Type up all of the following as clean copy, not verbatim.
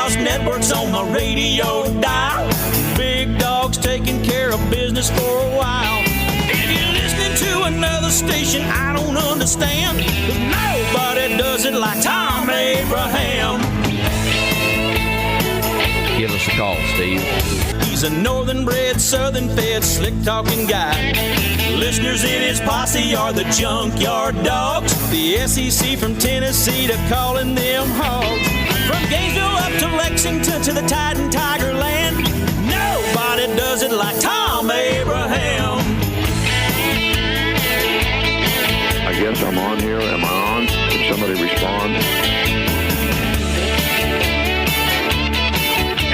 Doghouse Network's on the radio dial. Big Dog's taking care of business for a while. If you're listening to another station, I don't understand. 'Cause nobody does it like Thom Abraham. Give us a call, Steve. He's a northern-bred, southern-fed, slick-talking guy. Listeners in his posse are the junkyard dogs. The SEC from Tennessee to calling them hogs. From Gainesville up to Lexington to the Tide and Tiger Land. Nobody does it like Thom Abraham. I guess I'm on here. Am I on? Can somebody respond?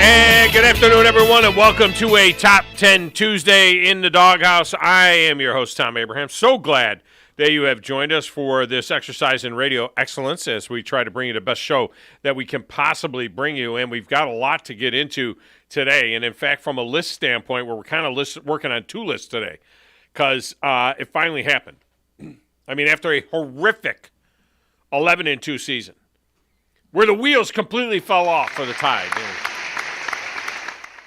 And good afternoon, everyone, and welcome to a Top 10 Tuesday in the Doghouse. I am your host, Thom Abraham. So glad that you have joined us for this exercise in radio excellence as we try to bring you the best show that we can possibly bring you. And we've got a lot to get into today. And in fact, from a list standpoint, we're kind of working on two lists today because it finally happened. I mean, after a horrific 11-2 season where the wheels completely fell off for the Tide.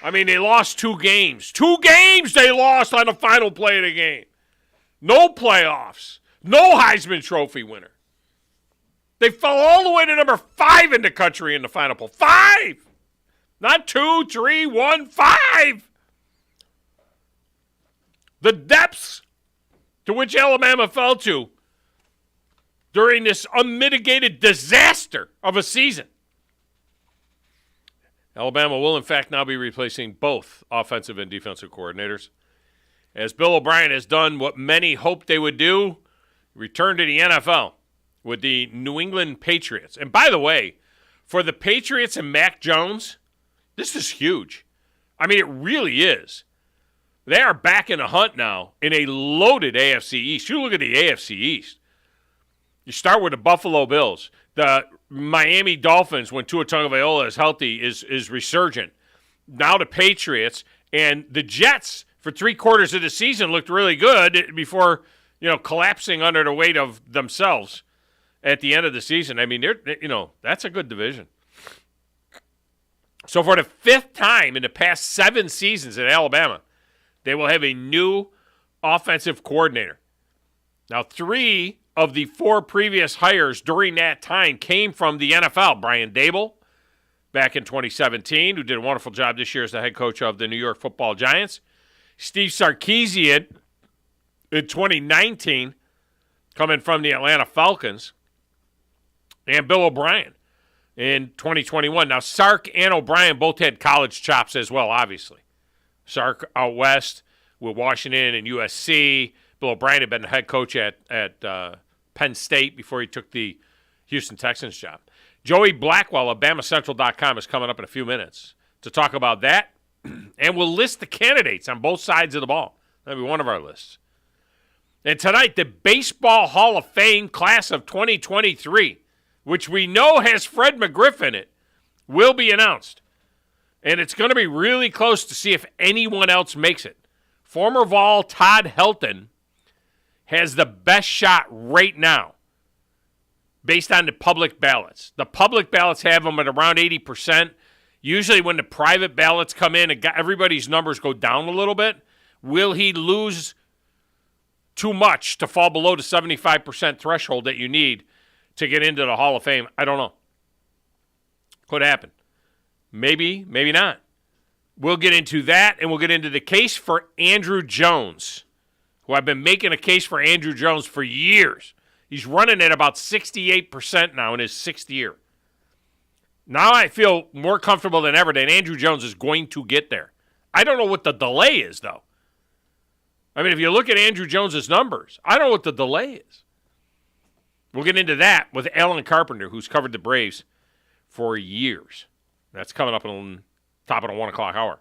I mean, they lost 2 games. 2 games they lost on the final play of the game. No playoffs. No Heisman Trophy winner. They fell all the way to number 5 in the country in the final poll. 5! Not 2, 3, 1, 5! The depths to which Alabama fell to during this unmitigated disaster of a season. Alabama will, in fact, now be replacing both offensive and defensive coordinators. As Bill O'Brien has done what many hoped they would do, return to the NFL with the New England Patriots. And by the way, for the Patriots and Mac Jones, this is huge. I mean, it really is. They are back in the hunt now in a loaded AFC East. You look at the AFC East. You start with the Buffalo Bills. The Miami Dolphins, when Tua Tagovailoa is healthy, is resurgent. Now the Patriots and the Jets for 3/4 of the season looked really good before, collapsing under the weight of themselves at the end of the season. I mean, that's a good division. So for the 5th time in the past 7 seasons at Alabama, they will have a new offensive coordinator. Now, 3 of the 4 previous hires during that time came from the NFL. Brian Daboll, back in 2017, who did a wonderful job this year as the head coach of the New York Football Giants. Steve Sarkisian in 2019, coming from the Atlanta Falcons. And Bill O'Brien in 2021. Now, Sark and O'Brien both had college chops as well, obviously. Sark out west with Washington and USC. Bill O'Brien had been the head coach at Penn State before he took the Houston Texans job. Joey Blackwell of BamaCentral.com is coming up in a few minutes to talk about that. And we'll list the candidates on both sides of the ball. That'll be one of our lists. And tonight, the Baseball Hall of Fame class of 2023, which we know has Fred McGriff in it, will be announced. And it's going to be really close to see if anyone else makes it. Former Vol Todd Helton has the best shot right now based on the public ballots. The public ballots have him at around 80%. Usually when the private ballots come in, everybody's numbers go down a little bit. Will he lose too much to fall below the 75% threshold that you need to get into the Hall of Fame? I don't know. Could happen. Maybe, maybe not. We'll get into that, and we'll get into the case for Andrew Jones, who I've been making a case for Andrew Jones for years. He's running at about 68% now in his 6th year. Now I feel more comfortable than ever that Andrew Jones is going to get there. I don't know what the delay is, though. I mean, if you look at Andrew Jones's numbers, I don't know what the delay is. We'll get into that with Alan Carpenter, who's covered the Braves for years. That's coming up on top of the 1 o'clock hour.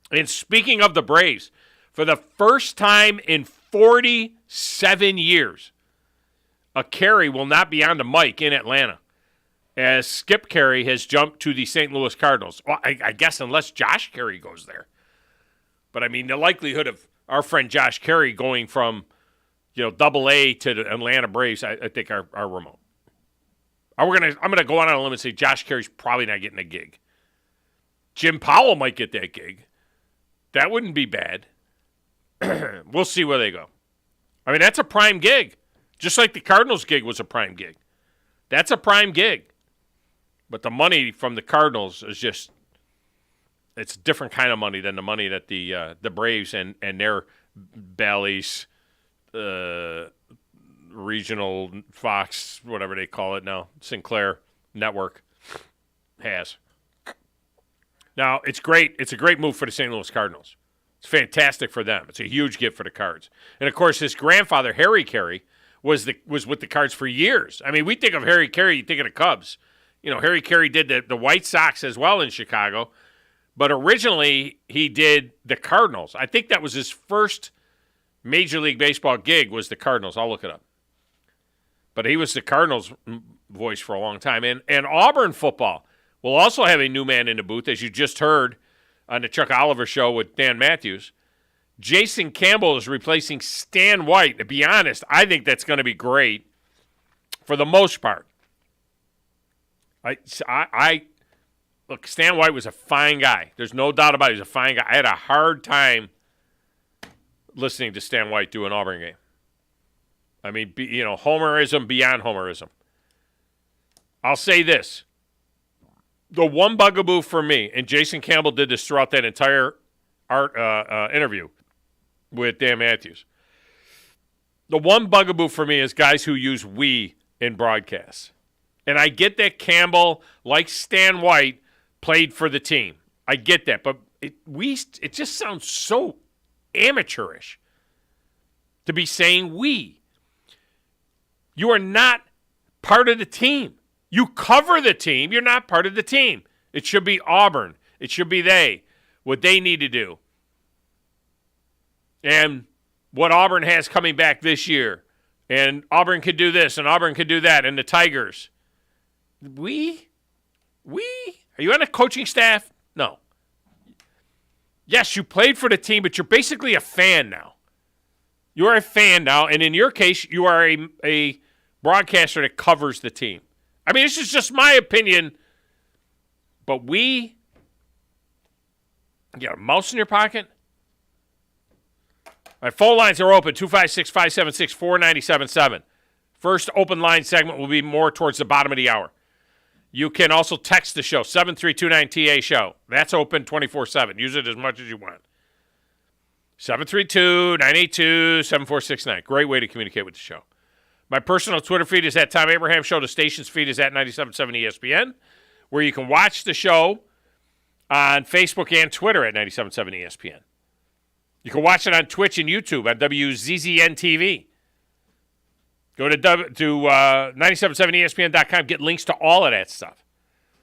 And speaking of the Braves, for the first time in 47 years, a Carey will not be on the mic in Atlanta, as Skip Carey has jumped to the St. Louis Cardinals. Well, I guess unless Josh Carey goes there. But, I mean, the likelihood of our friend Josh Carey going from, Double-A to the Atlanta Braves, I think are remote. I'm gonna go on a limb and say Josh Carey's probably not getting a gig. Jim Powell might get that gig. That wouldn't be bad. We'll see where they go. I mean, that's a prime gig. Just like the Cardinals gig was a prime gig. That's a prime gig. But the money from the Cardinals is just, it's a different kind of money than the money that the Braves and their Bally's regional Fox, whatever they call it now, Sinclair Network has. Now, it's great. It's a great move for the St. Louis Cardinals. It's fantastic for them. It's a huge gift for the Cards. And, of course, his grandfather, Harry Carey, was with the Cards for years. I mean, we think of Harry Carey, you think of the Cubs. You know, Harry Carey did the White Sox as well in Chicago. But originally, he did the Cardinals. I think that was his first Major League Baseball gig was the Cardinals. I'll look it up. But he was the Cardinals voice for a long time. And Auburn football will also have a new man in the booth, as you just heard on the Chuck Oliver Show with Dan Matthews. Jason Campbell is replacing Stan White. To be honest, I think that's going to be great for the most part. Look, Stan White was a fine guy. There's no doubt about it. He was a fine guy. I had a hard time listening to Stan White do an Auburn game. I mean, homerism beyond homerism. I'll say this. The one bugaboo for me, and Jason Campbell did this throughout that entire interview with Dan Matthews. The one bugaboo for me is guys who use we in broadcasts. And I get that Campbell, like Stan White, played for the team. I get that. But it just sounds so amateurish to be saying we. You are not part of the team. You cover the team. You're not part of the team. It should be Auburn. It should be they. What they need to do. And what Auburn has coming back this year. And Auburn could do this, and Auburn could do that, and the Tigers. We? Are you on a coaching staff? No. Yes, you played for the team, but you're basically a fan now. You are a fan now, and in your case, you are a broadcaster that covers the team. I mean, this is just my opinion, but you got a mouse in your pocket? All right, phone lines are open, 256-576-4977. First open line segment will be more towards the bottom of the hour. You can also text the show, 732-9TA-SHOW. That's open 24/7. Use it as much as you want. 732-982-7469. Great way to communicate with the show. My personal Twitter feed is at Thom Abraham Show. The station's feed is at 97.7 ESPN, where you can watch the show on Facebook and Twitter at 97.7 ESPN. You can watch it on Twitch and YouTube at WZZN TV. Go to 977ESPN.com, get links to all of that stuff.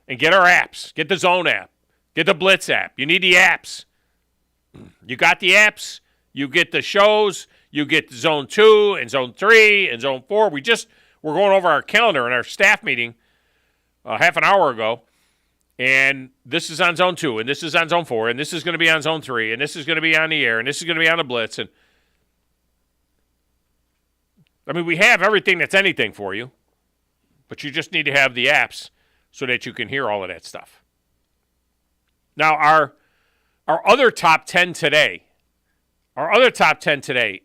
And get our apps. Get the Zone app. Get the Blitz app. You need the apps. You got the apps. You get the shows. You get Zone 2 and Zone 3 and Zone 4. We're going over our calendar in our staff meeting half an hour ago. And this is on Zone 2, and this is on Zone 4, and this is going to be on Zone 3, and this is going to be on the air, and this is going to be on the Blitz. And I mean, we have everything that's anything for you, but you just need to have the apps so that you can hear all of that stuff. Now, our other top 10 today,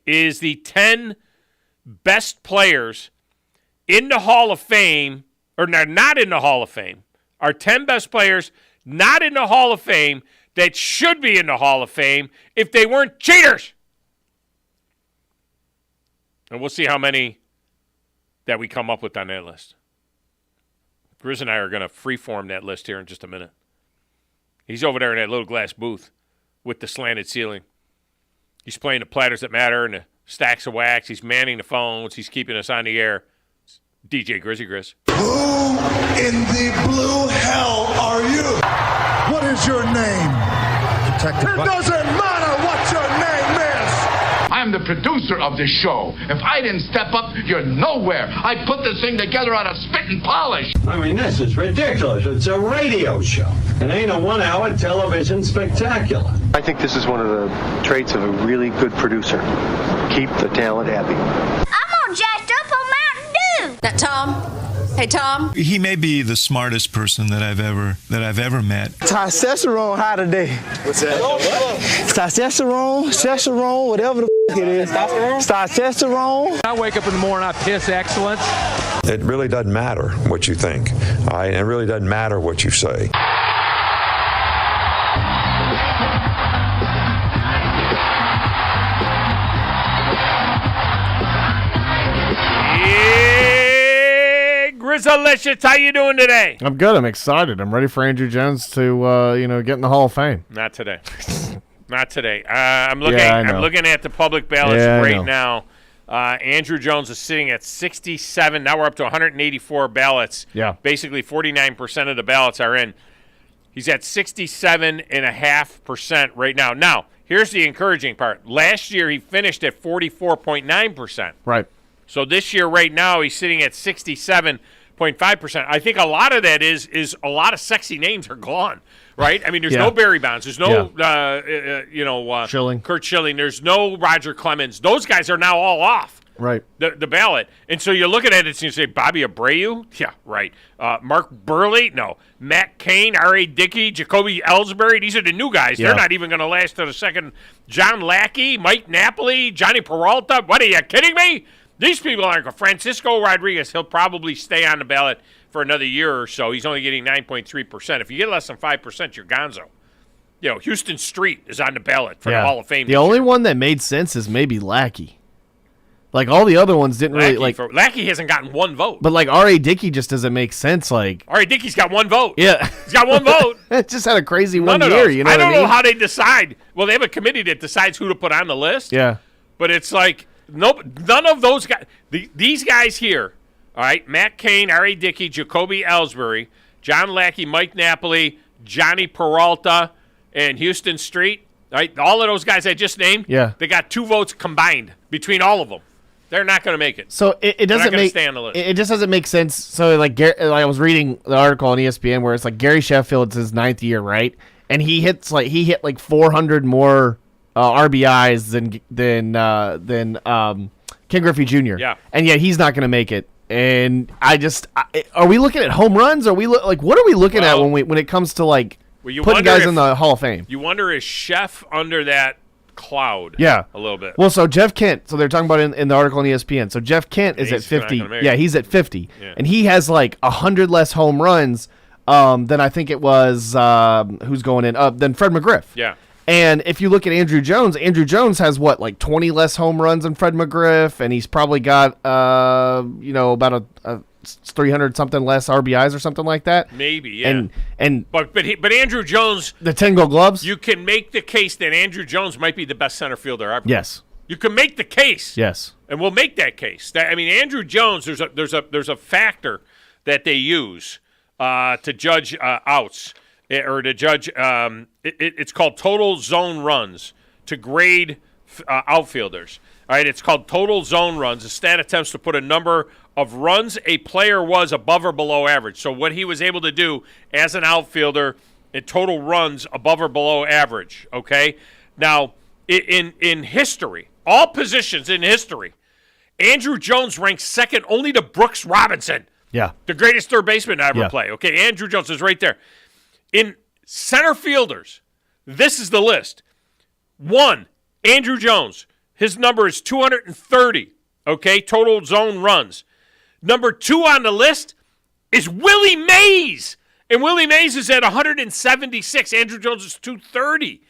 is the 10 best players in the Hall of Fame, or not in the Hall of Fame. Our 10 best players not in the Hall of Fame that should be in the Hall of Fame if they weren't cheaters. And we'll see how many that we come up with on that list. Grizz and I are going to freeform that list here in just a minute. He's over there in that little glass booth with the slanted ceiling. He's playing the Platters That Matter and the Stacks of Wax. He's manning the phones. He's keeping us on the air. DJ Grizzy Grizz. Who in the blue hell are you? What is your name? Detective. It doesn't matter what your name is. I'm the producer of this show. If I didn't step up, you're nowhere. I put this thing together out of spit and polish. I mean, this is ridiculous. It's a radio show. It ain't a 1-hour television spectacular. I think this is one of the traits of a really good producer. Keep the talent happy. I'm all jacked up on Mountain Dew. Now, Tom, Hey, Thom. He may be the smartest person that I've ever met. Testosterone high today. What's that? Testosterone, whatever the it is. Testosterone. I wake up in the morning, I piss excellence. It really doesn't matter what you think. All right? It really doesn't matter what you say. Grizzalicious, how you doing today? I'm good. I'm excited. I'm ready for Andrew Jones to get in the Hall of Fame. Not today. Not today. I'm looking at the public ballots right now. Andrew Jones is sitting at 67. Now we're up to 184 ballots. Yeah. Basically 49% of the ballots are in. He's at 67.5% right now. Now, here's the encouraging part. Last year he finished at 44.9%. Right. So this year right now he's sitting at 67.5%. I think a lot of that is a lot of sexy names are gone, right? I mean, there's no Barry Bonds. There's no, Schilling. Kurt Schilling. There's no Roger Clemens. Those guys are now all off right the ballot. And so you're looking at it and you say, Bobby Abreu? Yeah, right. Mark Burley? No. Matt Cain, R.A. Dickey, Jacoby Ellsbury? These are the new guys. Yeah. They're not even going to last to the second. John Lackey, Mike Napoli, Johnny Peralta? What, are you kidding me? These people aren't going. Francisco Rodriguez, he'll probably stay on the ballot for another year or so. He's only getting 9.3%. If you get less than 5%, you're gonzo. You know, Houston Street is on the ballot for the Hall of Fame. The only one that made sense is maybe Lackey. Like, all the other ones didn't really, like... Lackey hasn't gotten one vote. But, like, R.A. Dickey just doesn't make sense, like... R.A. Dickey's got one vote. Yeah. He's got one vote. It just had a crazy None one of year, those. you know I what don't I mean? know how they decide. Well, they have a committee that decides who to put on the list. Yeah. But it's like... none of those guys. These guys here, all right, Matt Cain, R.A. Dickey, Jacoby Ellsbury, John Lackey, Mike Napoli, Johnny Peralta, and Houston Street, right? All of those guys I just named, they got 2 votes combined between all of them. They're not going to make it. So it doesn't make stay on the list. It just doesn't make sense. So like I was reading the article on ESPN where it's like Gary Sheffield's his 9th year, right? And he hit 400 more RBIs than Ken Griffey Jr. Yeah. And yet he's not going to make it. And are we looking at home runs? What are we looking at when it comes to putting guys in the Hall of Fame? You wonder, is Sheff under that cloud? Yeah, a little bit. Well, so Jeff Kent. So they're talking about in the article on ESPN. So Jeff Kent is at 50. Yeah, he's at 50, and he has 100 less home runs than I think it was. Who's going in? Than Fred McGriff. Yeah. And if you look at Andrew Jones has 20 less home runs than Fred McGriff, and he's probably got about a 300 something less RBIs or something like that. Maybe, yeah. But Andrew Jones, the 10 Gold Gloves. You can make the case that Andrew Jones might be the best center fielder ever. Yes. You can make the case. Yes. And we'll make that case. Andrew Jones, there's a factor that they use to judge outs. Or to judge, it's called total zone runs to grade outfielders. All right, it's called total zone runs. The stat attempts to put a number of runs a player was above or below average. So what he was able to do as an outfielder in total runs above or below average. Okay, now in history, all positions in history, Andrew Jones ranks second only to Brooks Robinson. Yeah, the greatest third baseman to ever play. Okay, Andrew Jones is right there. In center fielders, this is the list. 1, Andrew Jones. His number is 230, okay, total zone runs. Number 2 on the list is Willie Mays. And Willie Mays is at 176. Andrew Jones is 230.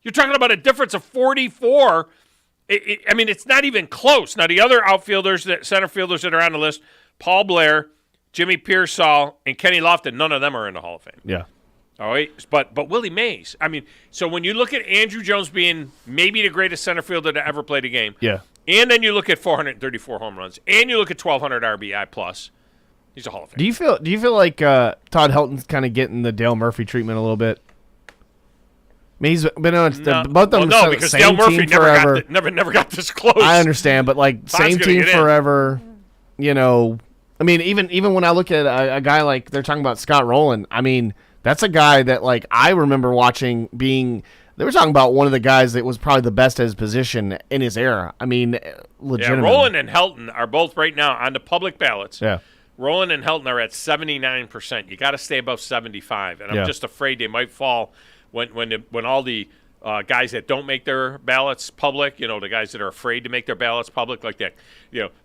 You're talking about a difference of 44. It's not even close. Now, the other center fielders that are on the list, Paul Blair, Jimmy Pearsall, and Kenny Lofton, none of them are in the Hall of Fame. Yeah. All right, but Willie Mays. So when you look at Andrew Jones being maybe the greatest center fielder to ever play the game, and then you look at 434 home runs, and you look at 1,200 RBI plus, he's a Hall of Fame. Do you feel like Todd Helton's kind of getting the Dale Murphy treatment a little bit? He's been on both of them. No, because Dale Murphy never got this close. I understand, but same team forever. Even when I look at a guy like they're talking about Scott Rowland, that's a guy that I remember watching being. They were talking about one of the guys that was probably the best at his position in his era. Legitimately. Yeah, Rowland and Helton are both right now on the public ballots. Yeah. Rowland and Helton are at 79%. You got to stay above 75, and I'm just afraid they might fall when all the guys that don't make their ballots public, the guys that are afraid to make their ballots public, like that.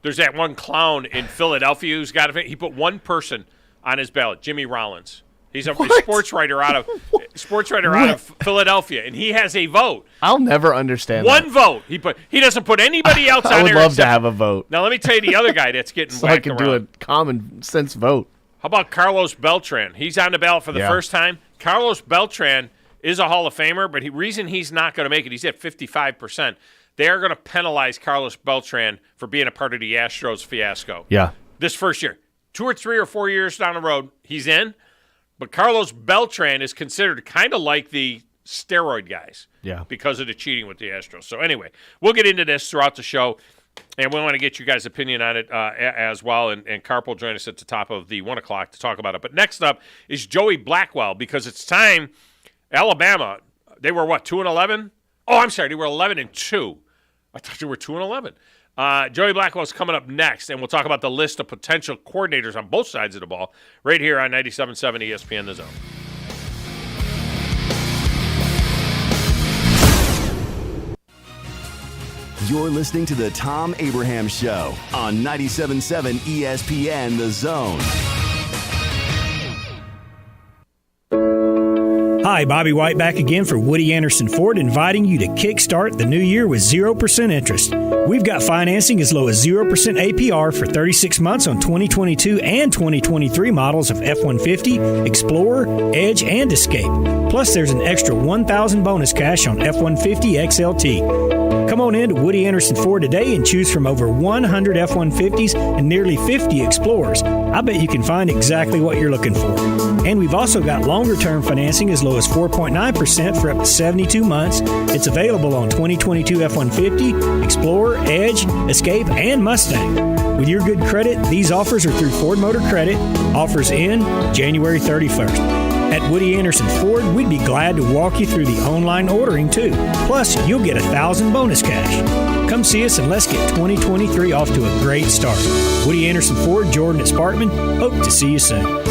There's that one clown in Philadelphia who's he put one person on his ballot, Jimmy Rollins. He's a sports writer out of Philadelphia, and he has a vote. I'll never understand one vote. He doesn't put anybody else on there. I would love to have a vote. Now let me tell you the other guy that's getting whacked around. So I can do a common sense vote. How about Carlos Beltran? He's on the ballot for the first time. Carlos Beltran is a Hall of Famer, but the reason he's not going to make it, he's at 55%. They are going to penalize Carlos Beltran for being a part of the Astros fiasco. Yeah. This first year. 2 or 3 or 4 years down the road, he's in. But Carlos Beltran is considered kind of like the steroid guys because of the cheating with the Astros. So anyway, we'll get into this throughout the show, and we want to get you guys' opinion on it as well. And Carp will join us at the top of the 1 o'clock to talk about it. But next up is Joey Blackwell, because it's time. Alabama, they were 2-11? Oh, I'm sorry, they were 11-2. I thought they were 2-11. Joey Blackwell's coming up next, and we'll talk about the list of potential coordinators on both sides of the ball right here on 97.7 ESPN The Zone. You're listening to the Thom Abraham Show on 97.7 ESPN The Zone. Hi, Bobby White back again for Woody Anderson Ford, inviting you to kickstart the new year with 0% interest. We've got financing as low as 0% APR for 36 months on 2022 and 2023 models of F-150, Explorer, Edge, and Escape. Plus, there's an extra $1,000 bonus cash on F-150 XLT. Come on in to Woody Anderson Ford today and choose from over 100 F-150s and nearly 50 Explorers. I bet you can find exactly what you're looking for. And we've also got longer-term financing as low as 4.9% for up to 72 months. It's available on 2022 F-150, Explorer, Edge, Escape, and Mustang. With your good credit, these offers are through Ford Motor Credit. Offers end January 31st. At Woody Anderson Ford, we'd be glad to walk you through the online ordering, too. Plus, you'll get $1,000 bonus cash. Come see us and let's get 2023 off to a great start. Woody Anderson Ford, Jordan at Sparkman. Hope to see you soon.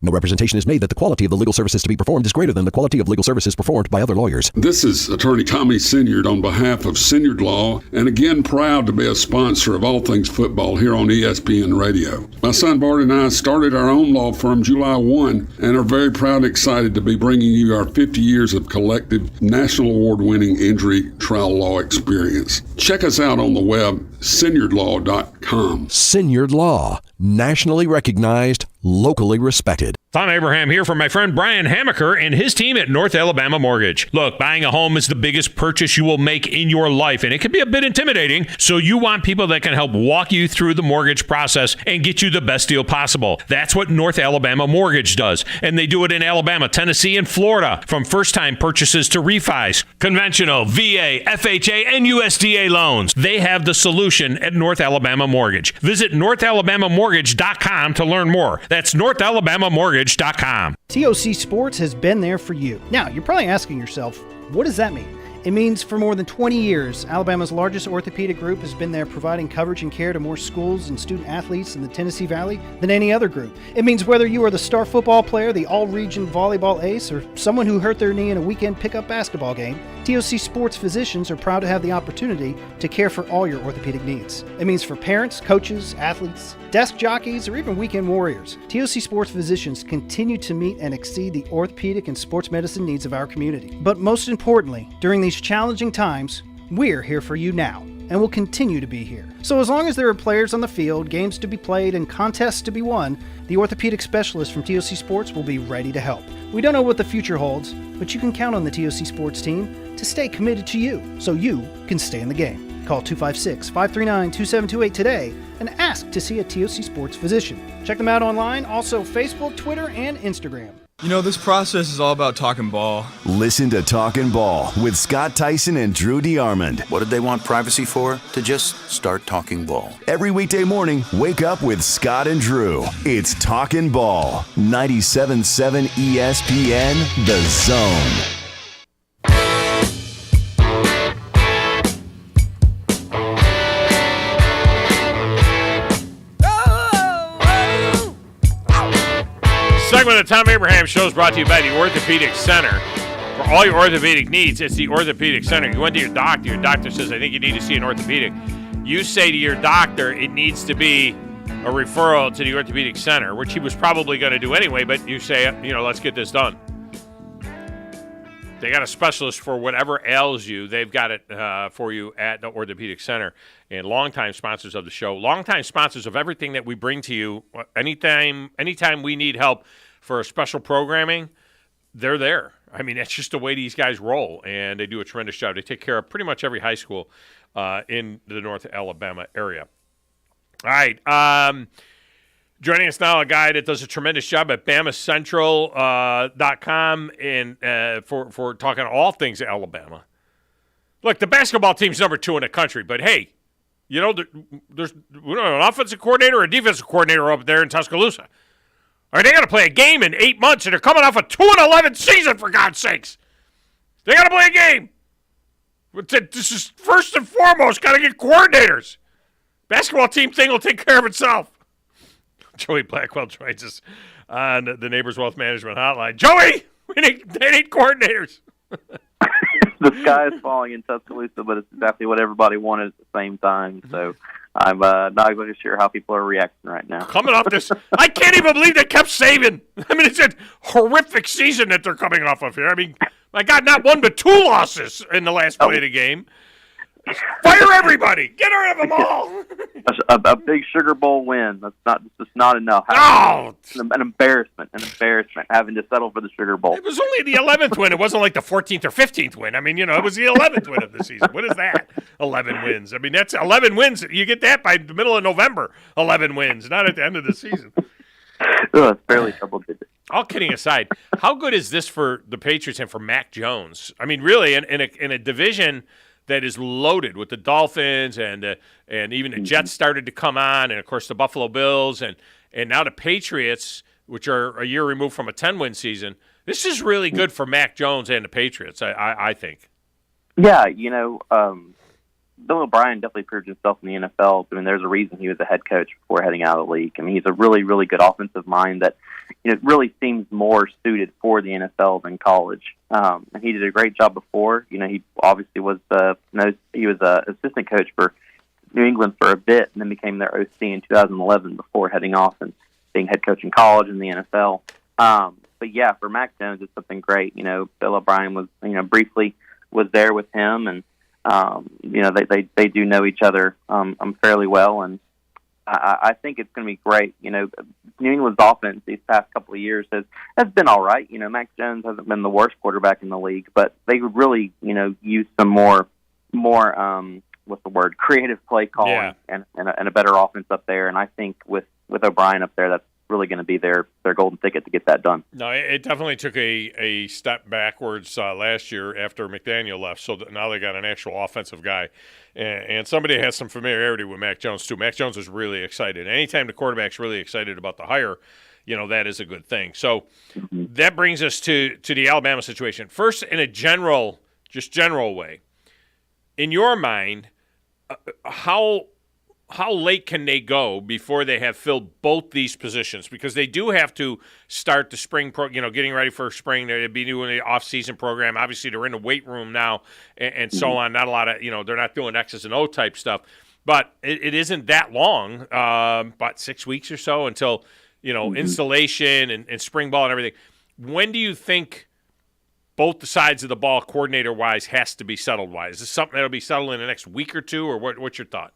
No representation is made that the quality of the legal services to be performed is greater than the quality of legal services performed by other lawyers. This is Attorney Tommy Sinyard on behalf of Sinyard Law, and again proud to be a sponsor of All Things Football here on ESPN Radio. My son Bart and I started our own law firm July 1 and are very proud and excited to be bringing you our 50 years of collective national award-winning injury trial law experience. Check us out on the web, sinyardlaw.com. Sinyard Law, nationally recognized, locally respected. Thom Abraham here from my friend Brian Hamaker and his team at North Alabama Mortgage. Look, buying a home is the biggest purchase you will make in your life, and it can be a bit intimidating, so you want people that can help walk you through the mortgage process and get you the best deal possible. That's what North Alabama Mortgage does, and they do it in Alabama, Tennessee, and Florida, from first-time purchases to refis, conventional, VA, FHA, and USDA loans. They have the solution at North Alabama Mortgage. Visit NorthAlabamaMortgage.com to learn more. That's NorthAlabamaMortgage.com. TOC Sports has been there for you. Now, you're probably asking yourself, what does that mean? It means for more than 20 years, Alabama's largest orthopedic group has been there providing coverage and care to more schools and student athletes in the Tennessee Valley than any other group. It means whether you are the star football player, the all-region volleyball ace, or someone who hurt their knee in a weekend pickup basketball game, TOC Sports physicians are proud to have the opportunity to care for all your orthopedic needs. It means for parents, coaches, athletes, desk jockeys, or even weekend warriors, TOC Sports physicians continue to meet and exceed the orthopedic and sports medicine needs of our community. But most importantly, during these challenging times, we're here for you now, and will continue to be here. So as long as there are players on the field, games to be played, and contests to be won, the orthopedic specialists from TOC Sports will be ready to help. We don't know what the future holds, but you can count on the TOC Sports team to stay committed to you, so you can stay in the game. Call 256-539-2728 today and ask to see a TOC Sports physician. Check them out online, also Facebook, Twitter, and Instagram. You know, this process is all about talking ball. Listen to Talkin' Ball with Scott Tyson and Drew DeArmond. What did they want privacy for? To just start talking ball. Every weekday morning, wake up with Scott and Drew. It's Talkin' Ball. 97.7 ESPN, The Zone. the Tom Abraham Show is brought to you by the Orthopedic Center. For all your orthopedic needs, it's the Orthopedic Center. You went to your doctor says, I think you need to see an orthopedic. You say to your doctor, it needs to be a referral to the Orthopedic Center, which he was probably going to do anyway, but you say, let's get this done. They got a specialist for whatever ails you. They've got it for you at the Orthopedic Center. And longtime sponsors of the show, longtime sponsors of everything that we bring to you. Anytime we need help for special programming, they're there. I mean, that's just the way these guys roll, and they do a tremendous job. They take care of pretty much every high school in the North Alabama area. All right. Joining us now, a guy that does a tremendous job at BamaCentral.com and for talking all things Alabama. Look, the basketball team's number 2 in the country, but hey, there's an offensive coordinator or a defensive coordinator up there in Tuscaloosa. All right, they got to play a game in 8 months, and they're coming off a 2-11 season, for God's sakes. They got to play a game. This is first and foremost, got to get coordinators. Basketball team thing will take care of itself. Joey Blackwell joins us on the Neighbors Wealth Management Hotline. Joey, they need coordinators. The sky is falling in Tuscaloosa, but it's exactly what everybody wanted at the same time. So I'm not really sure how people are reacting right now. Coming off this, I can't even believe they kept saving. I mean, it's a horrific season that they're coming off of here. I mean, my God, not 1 but 2 losses in the last play of the game. Fire everybody! Get rid of them all! A big Sugar Bowl win. That's just not enough. Oh! An embarrassment having to settle for the Sugar Bowl. It was only the 11th win. It wasn't like the 14th or 15th win. I mean, it was the 11th win of the season. What is that? 11 wins. I mean, that's 11 wins. You get that by the middle of November. 11 wins, not at the end of the season. It's barely double digits. All kidding aside, how good is this for the Patriots and for Mac Jones? I mean, really, in a division that is loaded with the Dolphins and even the Jets started to come on, and of course the Buffalo Bills and now the Patriots, which are a year removed from a 10-win season. This is really good for Mac Jones and the Patriots, I think. Yeah, Bill O'Brien definitely proved himself in the NFL. I mean, there's a reason he was a head coach before heading out of the league. I mean, he's a really, really good offensive mind that really seems more suited for the NFL than college. And he did a great job before. He obviously was he was an assistant coach for New England for a bit, and then became their OC in 2011 before heading off and being head coach in college and the NFL. But yeah, for Mac Jones, it's something great. Bill O'Brien was briefly was there with him, and they do know each other fairly well, and I think it's going to be great. New England's offense these past couple of years has been all right. Mac Jones hasn't been the worst quarterback in the league, but they would really, use some more creative play calling and a better offense up there. And I think with O'Brien up there, that's really going to be their golden ticket to get that done. No, it definitely took a step backwards last year after McDaniel left. So now they got an actual offensive guy, and somebody has some familiarity with Mac Jones too. Mac Jones is really excited. Anytime the quarterback's really excited about the hire, that is a good thing. So that brings us to the Alabama situation. First, in a general way, in your mind, how late can they go before they have filled both these positions? Because they do have to start the spring, getting ready for spring. They'll be doing the off-season program. Obviously, they're in the weight room now and so on. Not a lot of, they're not doing X's and O type stuff. But it isn't that long, about 6 weeks or so until, installation and spring ball and everything. When do you think both the sides of the ball, coordinator-wise, has to be settled-wise? Is this something that will be settled in the next week or two, or what's your thought?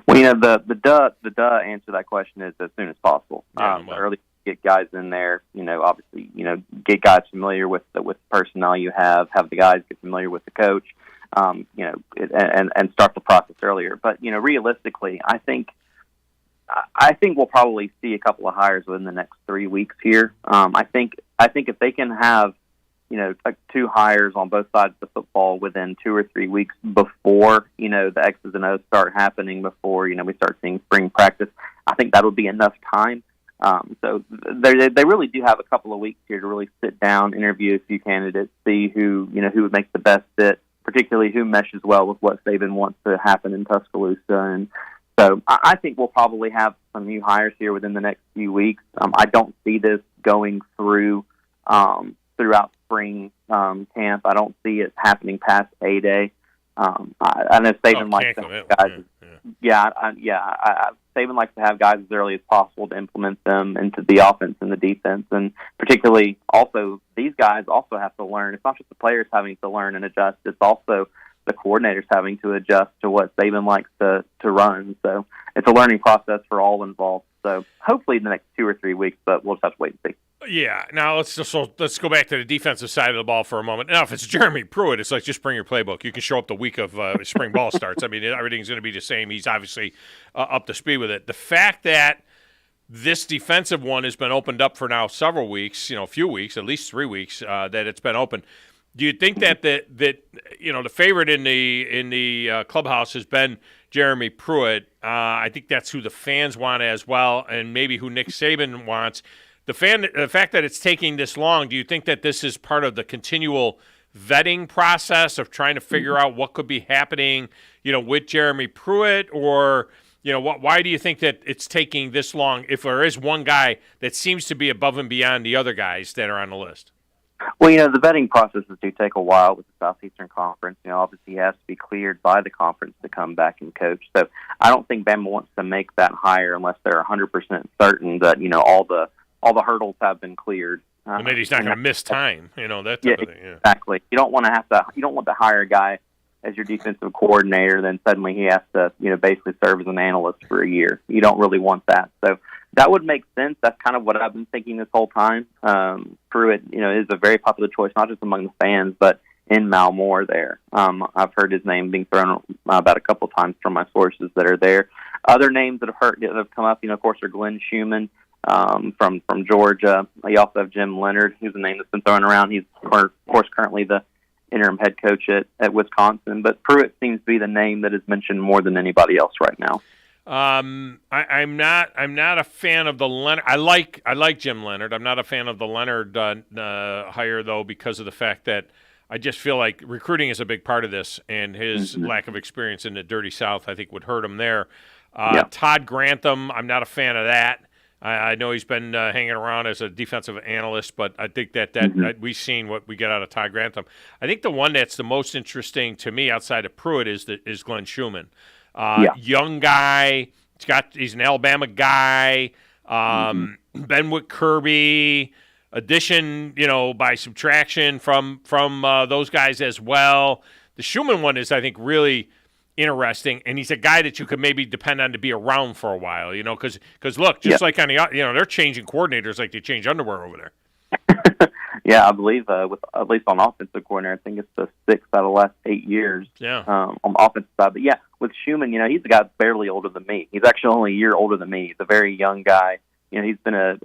Well, the duh answer to that question is as soon as possible. Early get guys in there, obviously, get guys familiar with the personnel you have the guys get familiar with the coach, and start the process earlier. But, realistically, I think we'll probably see a couple of hires within the next 3 weeks here. I think if they can have, like 2 hires on both sides of the football within 2 or 3 weeks before, the X's and O's start happening, before, we start seeing spring practice, I think that would be enough time. So they really do have a couple of weeks here to really sit down, interview a few candidates, see who would make the best fit, particularly who meshes well with what Saban wants to happen in Tuscaloosa, and So I think we'll probably have some new hires here within the next few weeks. I don't see this going through throughout spring camp. I don't see it happening past A-Day. I know Saban likes to have guys. Saban likes to have guys as early as possible to implement them into the offense and the defense, and particularly also these guys also have to learn. It's not just the players having to learn and adjust; it's also the coordinators having to adjust to what Saban likes to run. So it's a learning process for all involved. So hopefully in the next 2 or 3 weeks, but we'll just have to wait and see. Yeah. Now let's go back to the defensive side of the ball for a moment. Now, if it's Jeremy Pruitt, it's like just bring your playbook. You can show up the week of spring ball starts. I mean, everything's going to be the same. He's obviously up to speed with it. The fact that this defensive one has been opened up for now several weeks, a few weeks, at least 3 weeks, that it's been open. Do you think that the favorite in the clubhouse has been Jeremy Pruitt? I think that's who the fans want as well, and maybe who Nick Saban wants. The fact that it's taking this long, do you think that this is part of the continual vetting process of trying to figure out what could be happening, with Jeremy Pruitt, or why do you think that it's taking this long? If there is one guy that seems to be above and beyond the other guys that are on the list. Well, the vetting processes do take a while with the Southeastern Conference. Obviously he has to be cleared by the conference to come back and coach. So I don't think Bama wants to make that hire unless they're 100% certain that, all the hurdles have been cleared. And then he's not going to miss time, that type of thing. Yeah. Exactly. You don't want to hire a guy as your defensive coordinator, then suddenly he has to, basically serve as an analyst for a year. You don't really want that. So that would make sense. That's kind of what I've been thinking this whole time. Pruitt, is a very popular choice, not just among the fans, but in Malmore there. I've heard his name being thrown about a couple of times from my sources that are there. Other names that have come up, of course, are Glenn Schumann from Georgia. You also have Jim Leonard, who's a name that's been thrown around. He's, of course, currently the interim head coach at Wisconsin. But Pruitt seems to be the name that is mentioned more than anybody else right now. I'm not a fan of the Leonard. I like Jim Leonard. I'm not a fan of the Leonard hire though, because of the fact that I just feel like recruiting is a big part of this, and his lack of experience in the Dirty South I think would hurt him there. Todd Grantham, I'm not a fan of that. I know he's been hanging around as a defensive analyst, but I think that we've seen what we get out of Todd Grantham. I think the one that's the most interesting to me outside of Pruitt is Glenn Schumann. Young guy. He's an Alabama guy. Been with Kirby. Addition, by subtraction from those guys as well. The Schumann one is, I think, really interesting, and he's a guy that you could maybe depend on to be around for a while, because look, just like on the, they're changing coordinators like they change underwear over there. Yeah, I believe with at least on offensive coordinator, I think it's the 6th out of the last 8 years. On the offensive side, but with Schumann, he's a guy that's barely older than me. He's actually only a year older than me. He's a very young guy. He's been a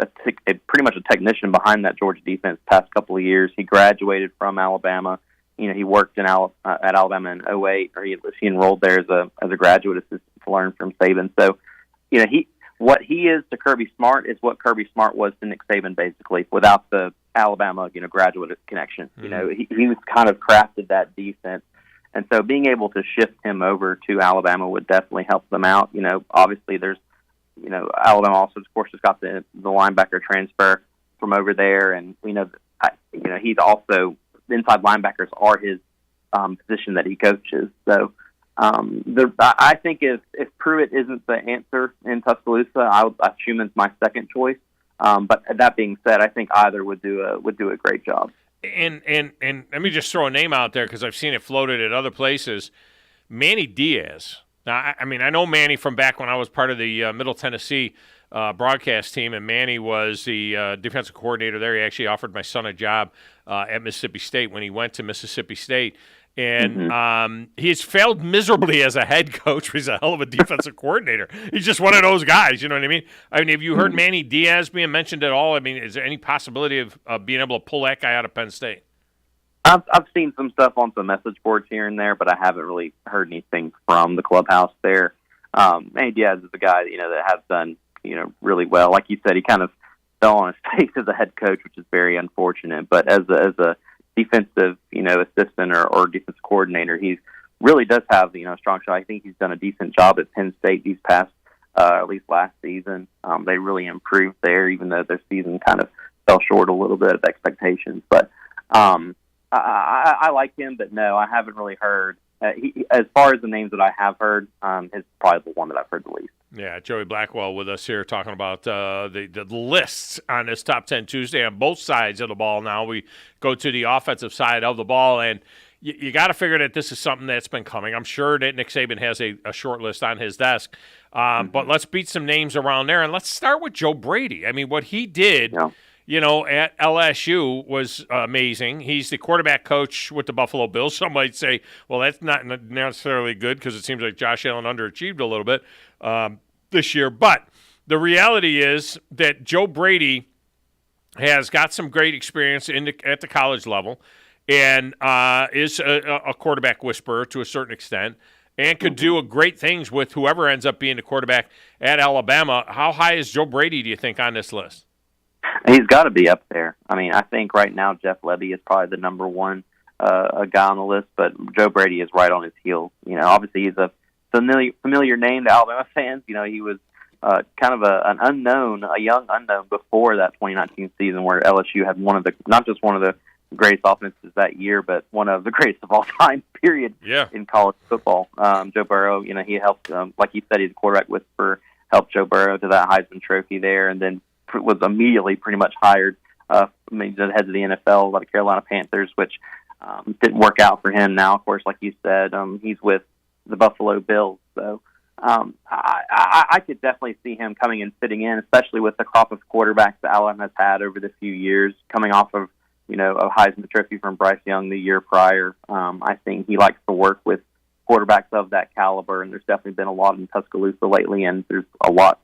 pretty much a technician behind that Georgia defense the past couple of years. He graduated from Alabama. He worked at Alabama in 2008, or he enrolled there as a graduate assistant to learn from Saban. So, what he is to Kirby Smart is what Kirby Smart was to Nick Saban, basically, without the Alabama, graduate connection. He was kind of crafted that defense. And so being able to shift him over to Alabama would definitely help them out. Obviously there's, Alabama also, of course, has got the linebacker transfer from over there. And we know that, he's also, the inside linebackers are his position that he coaches. So I think if Pruitt isn't the answer in Tuscaloosa, Schumann's my second choice. But that being said, I think either would do a great job. And let me just throw a name out there because I've seen it floated at other places. Manny Diaz. Now, I know Manny from back when I was part of the Middle Tennessee broadcast team, and Manny was the defensive coordinator there. He actually offered my son a job at Mississippi State when he went to Mississippi State. And he's failed miserably as a head coach. He's a hell of a defensive coordinator. He's just one of those guys, you know what I mean? Have you heard Manny Diaz being mentioned at all? Is there any possibility of being able to pull that guy out of Penn State? I've seen some stuff on some message boards here and there, but I haven't really heard anything from the clubhouse there. Manny Diaz is a guy, that has done, really well. Like you said, he kind of fell on his face as a head coach, which is very unfortunate. But as a defensive, assistant or defensive coordinator, he's really does have a strong shot. I think he's done a decent job at Penn State these past, at least last season. They really improved there, even though their season kind of fell short a little bit of expectations. But I like him, but no, I haven't really heard. As far as the names that I have heard, is probably the one that I've heard the least. Yeah, Joey Blackwell with us here talking about the lists on this Top 10 Tuesday on both sides of the ball. Now we go to the offensive side of the ball, and you got to figure that this is something that's been coming. I'm sure that Nick Saban has a short list on his desk, but let's beat some names around there, and let's start with Joe Brady. I mean, what he did at LSU was amazing. He's the quarterback coach with the Buffalo Bills. Some might say, well, that's not necessarily good because it seems like Josh Allen underachieved a little bit this year. But the reality is that Joe Brady has got some great experience at the college level and is a quarterback whisperer to a certain extent and could do great things with whoever ends up being the quarterback at Alabama. How high is Joe Brady, do you think, on this list? He's got to be up there. I mean, I think right now Jeff Lebby is probably the number one guy on the list, but Joe Brady is right on his heels. Obviously he's a familiar name to Alabama fans. He was kind of a young unknown before that 2019 season where LSU had not just one of the greatest offenses that year, but one of the greatest of all time, period, in college football. Joe Burrow, he helped, like you said, he's a quarterback whisperer, helped Joe Burrow to that Heisman Trophy there, and then was immediately pretty much hired head of the NFL by the Carolina Panthers, which didn't work out for him. Now, of course, like you said, he's with the Buffalo Bills. So I could definitely see him coming and fitting in, especially with the crop of quarterbacks that Alabama has had over the few years, coming off of a Heisman Trophy from Bryce Young the year prior. I think he likes to work with quarterbacks of that caliber, and there's definitely been a lot in Tuscaloosa lately, and there's a lot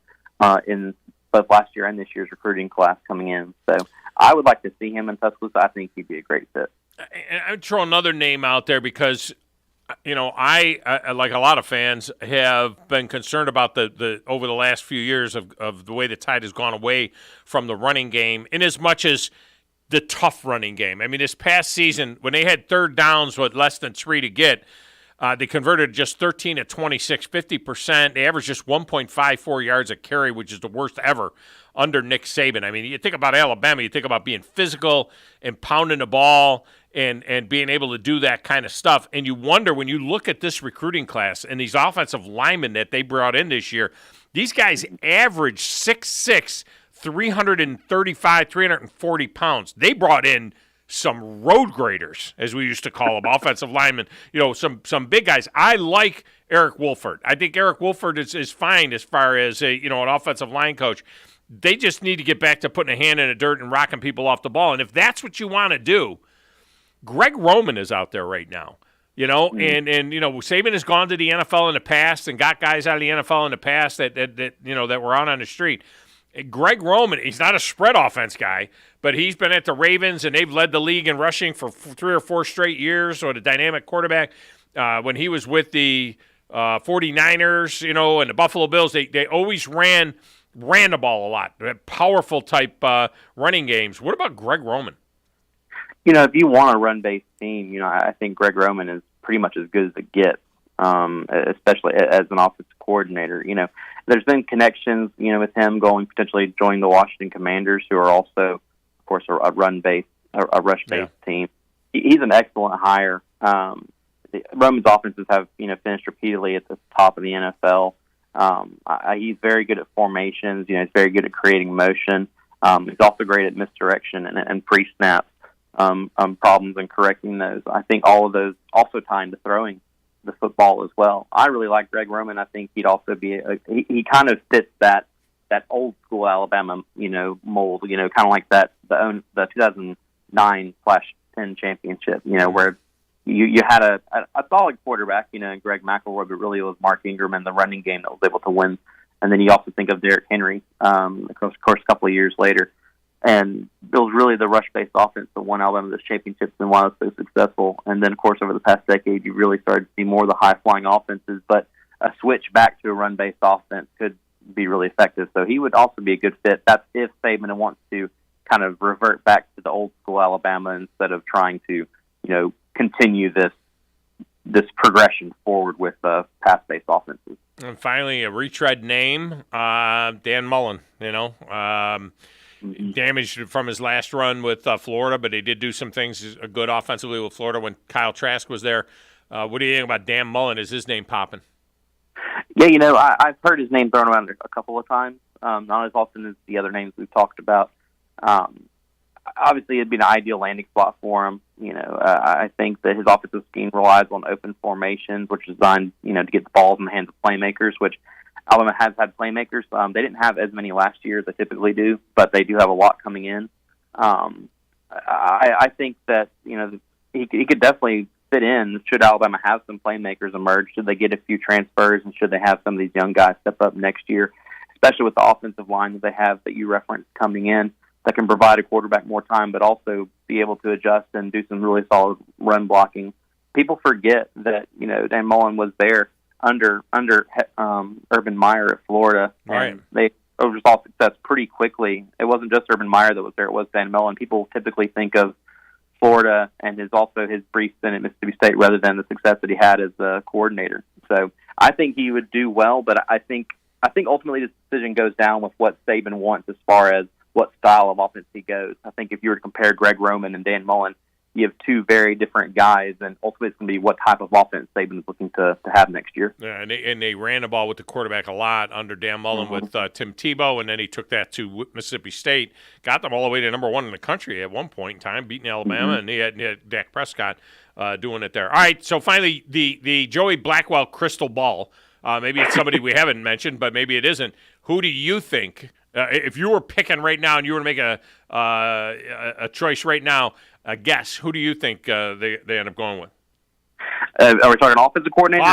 in both last year and this year's recruiting class coming in. So I would like to see him in Tuscaloosa. I think he'd be a great fit. And I would throw another name out there because, I like a lot of fans, have been concerned about the over the last few years of the way the Tide has gone away from the running game in as much as the tough running game. I mean, this past season, when they had third downs with less than 3 to get, they converted just 13 to 26, 50%. They averaged just 1.54 yards a carry, which is the worst ever under Nick Saban. I mean, you think about Alabama, you think about being physical and pounding the ball and being able to do that kind of stuff. And you wonder when you look at this recruiting class and these offensive linemen that they brought in this year, these guys average 6'6", 335, 340 pounds. They brought in some road graders, as we used to call them, offensive linemen, some big guys. I like Eric Wolford. I think Eric Wolford is fine as far as an offensive line coach. They just need to get back to putting a hand in the dirt and rocking people off the ball. And if that's what you want to do, Greg Roman is out there right now. Saban has gone to the NFL in the past and got guys out of the NFL in the past that were out on the street. Greg Roman, he's not a spread offense guy, but he's been at the Ravens, and they've led the league in rushing for 3 or 4 straight years, or the dynamic quarterback. When he was with the 49ers, and the Buffalo Bills, they always ran the ball a lot. They had powerful type running games. What about Greg Roman? If you want a run-based team, I think Greg Roman is pretty much as good as it gets, especially as an offensive coordinator. There's been connections, with him going potentially join the Washington Commanders, who are also, of course, a rush-based team. He's an excellent hire. Roman's offenses have, finished repeatedly at the top of the NFL. He's very good at formations. He's very good at creating motion. He's also great at misdirection and pre-snap problems and correcting those. I think all of those also tie into throwing the football as well. I really like Greg Roman. I think he'd also be he kind of fits that old school Alabama mold. Kind of like the 2009/10 championship. Where you had a solid quarterback. Greg McElroy, but really it was Mark Ingram and the running game that was able to win. And then you also think of Derrick Henry, of course, a couple of years later. And it was really the rush-based offense that won Alabama this championship and why it was so successful. And then, of course, over the past decade, you really started to see more of the high-flying offenses. But a switch back to a run-based offense could be really effective. So he would also be a good fit. That's if Saban wants to kind of revert back to the old-school Alabama instead of trying to, continue this this progression forward with pass-based offenses. And finally, a retread name, Dan Mullen. Damaged from his last run with Florida, but he did do some things good offensively with Florida when Kyle Trask was there. What do you think about Dan Mullen? Is his name popping? Yeah, I've heard his name thrown around a couple of times, not as often as the other names we've talked about. Obviously, it'd be an ideal landing spot for him. I think that his offensive scheme relies on open formations, which is designed, to get the balls in the hands of playmakers, which Alabama has had playmakers. They didn't have as many last year as they typically do, but they do have a lot coming in. I think that, he could definitely fit in should Alabama have some playmakers emerge, should they get a few transfers, and should they have some of these young guys step up next year, especially with the offensive line that they have that you referenced coming in, that can provide a quarterback more time, but also be able to adjust and do some really solid run blocking. People forget that, Dan Mullen was there under Urban Meyer at Florida, and they oversaw success pretty quickly. It wasn't just Urban Meyer that was there; it was Dan Mullen. People typically think of Florida and his brief stint at Mississippi State rather than the success that he had as a coordinator. So I think he would do well, but I think ultimately this decision goes down with what Saban wants as far as what style of offense he goes. I think if you were to compare Greg Roman and Dan Mullen, you have two very different guys, and ultimately it's going to be what type of offense Saban's looking to have next year. Yeah, and they ran the ball with the quarterback a lot under Dan Mullen with Tim Tebow, and then he took that to Mississippi State, got them all the way to number 1 in the country at one point in time, beating Alabama, and he had Dak Prescott doing it there. All right, so finally, the Joey Blackwell crystal ball. Maybe it's somebody we haven't mentioned, but maybe it isn't. Who do you think, if you were picking right now and you were to make a choice right now, a guess, who do you think they end up going with? Are we talking offensive coordinator?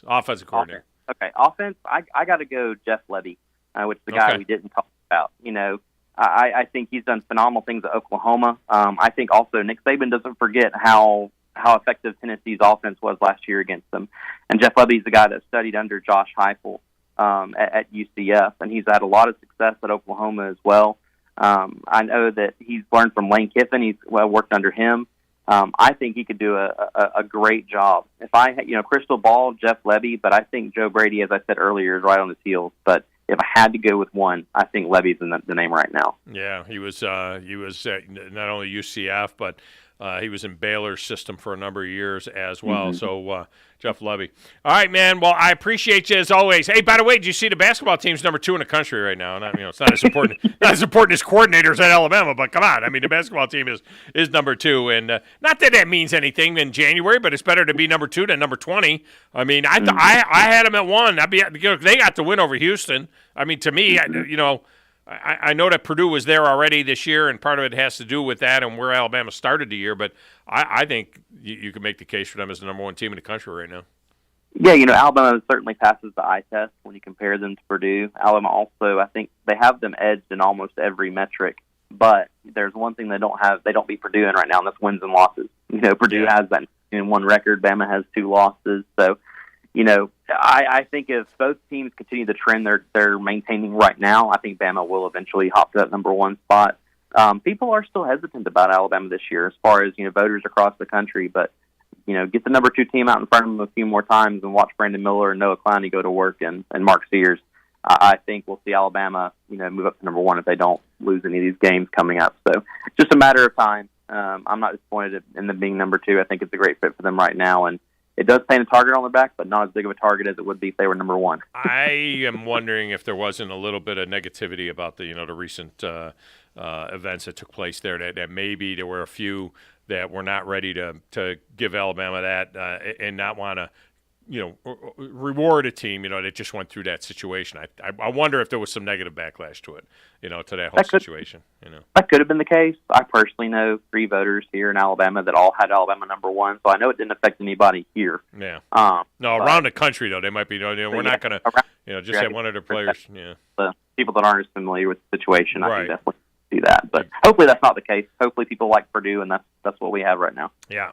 Offensive coordinator. Okay, offense, I got to go Jeff Lebby, which is the guy we didn't talk about. I think he's done phenomenal things at Oklahoma. I think also Nick Saban doesn't forget how effective Tennessee's offense was last year against them. And Jeff Lebby's the guy that studied under Josh Heupel at UCF, and he's had a lot of success at Oklahoma as well. I know that he's learned from Lane Kiffin. He's worked under him. I think he could do a great job. If I, crystal ball, Jeff Lebby, but I think Joe Brady, as I said earlier, is right on his heels. But if I had to go with one, I think Lebby's the name right now. Yeah, he was not only UCF, but he was in Baylor's system for a number of years as well. So Jeff Lebby. All right, man. Well, I appreciate you as always. Hey, by the way, did you see the basketball team's number 2 in the country right now? And, it's not as important as coordinators at Alabama, but come on. I mean, the basketball team is number 2, and not that means anything in January, but it's better to be number 2 than number 20. I mean, I had them at 1. They got the win over Houston. I mean, to me, I know that Purdue was there already this year, and part of it has to do with that and where Alabama started the year, but I think you can make the case for them as the number 1 team in the country right now. Yeah, Alabama certainly passes the eye test when you compare them to Purdue. Alabama also, I think they have them edged in almost every metric, but there's one thing they don't beat Purdue in right now, and that's wins and losses. Purdue has that in 1 record, Bama has 2 losses, so I think if both teams continue the trend they're maintaining right now, I think Bama will eventually hop to that number 1 spot. People are still hesitant about Alabama this year as far as, voters across the country, but, get the number 2 team out in front of them a few more times and watch Brandon Miller and Noah Clowney go to work and Mark Sears. I think we'll see Alabama, move up to number 1 if they don't lose any of these games coming up. So just a matter of time. I'm not disappointed in them being number 2. I think it's a great fit for them right now, and it does paint a target on their back, but not as big of a target as it would be if they were number 1. I am wondering if there wasn't a little bit of negativity about the recent events that took place there. That maybe there were a few that were not ready to give Alabama that and not want to reward a team that just went through that situation. I wonder if there was some negative backlash to it, to that whole situation. That could have been the case. I personally know 3 voters here in Alabama that all had Alabama number 1, so I know it didn't affect anybody here. Yeah. Around the country though, they might be. We're not going to, just have one of their players. Yeah. The people that aren't as familiar with the situation, I think definitely do that. But hopefully that's not the case. Hopefully people like Purdue, and that's what we have right now. Yeah.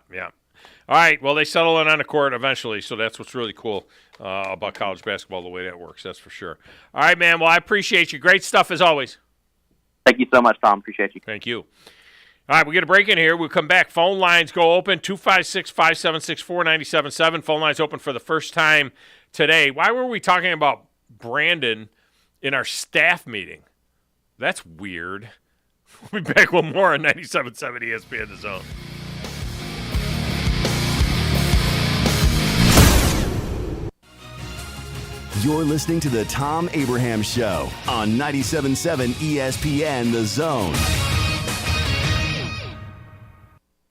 All right, well, they settle in on the court eventually, so that's what's really cool about college basketball, the way that works, that's for sure. All right, man, well, I appreciate you. Great stuff as always. Thank you so much, Tom. Appreciate you. Thank you. All right, we get a break in here. We'll come back. Phone lines go open, 256-576-4977. Phone lines open for the first time today. Why were we talking about Brandon in our staff meeting? That's weird. We'll be back with more on 97.7 ESPN The Zone. You're listening to the Thom Abraham Show on 97.7 ESPN The Zone.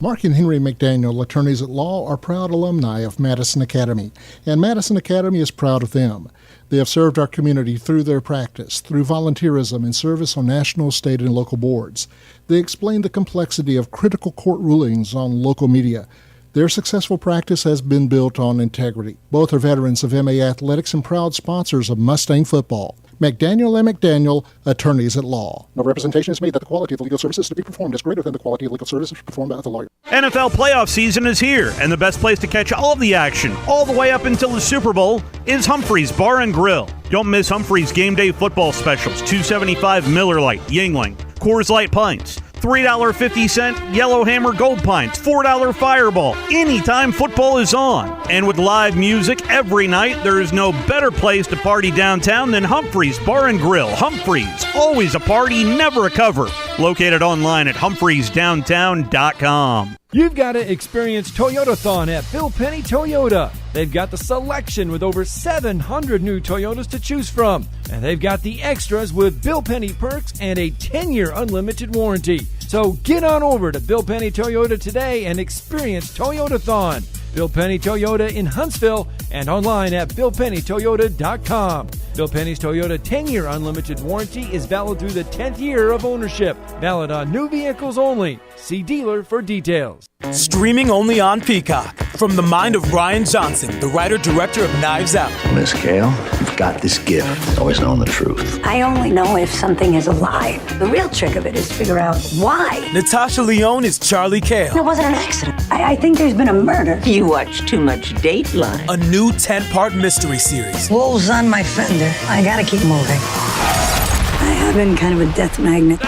Mark and Henry McDaniel, attorneys at law, are proud alumni of Madison Academy, and Madison Academy is proud of them. They have served our community through their practice, through volunteerism and service on national, state, and local boards. They explain the complexity of critical court rulings on local media. Their successful practice has been built on integrity. Both are veterans of MA Athletics and proud sponsors of Mustang football. McDaniel and McDaniel, attorneys at law. No representation is made that the quality of the legal services to be performed is greater than the quality of legal services performed by the lawyer. NFL playoff season is here, and the best place to catch all of the action, all the way up until the Super Bowl, is Humphrey's Bar and Grill. Don't miss Humphrey's Game Day Football Specials, $2.75 Miller Lite, Yingling, Coors Light Pints, $3.50 Yellowhammer Gold Pints, $4 Fireball, anytime football is on. And with live music every night, there is no better place to party downtown than Humphrey's Bar and Grill. Humphrey's, always a party, never a cover. Located online at humphreysdowntown.com. You've got to experience Toyotathon at Bill Penny Toyota. They've got the selection with over 700 new Toyotas to choose from. And they've got the extras with Bill Penny perks and a 10-year unlimited warranty. So get on over to Bill Penny Toyota today and experience Toyotathon. Bill Penny Toyota in Huntsville and online at BillPennyToyota.com. Bill Penny's Toyota 10-year unlimited warranty is valid through the 10th year of ownership. Valid on new vehicles only. See dealer for details. Streaming only on Peacock. From the mind of Ryan Johnson, the writer-director of Knives Out. Miss Gale, you've got this gift. Always knowing the truth. I only know if something is a lie. The real trick of it is to figure out why. Natasha Lyonne is Charlie Cale. It wasn't an accident. I think there's been a murder. You watch too much Dateline. A new 10-part mystery series. Wolves on my fender. I gotta keep moving. I have been kind of a death magnet.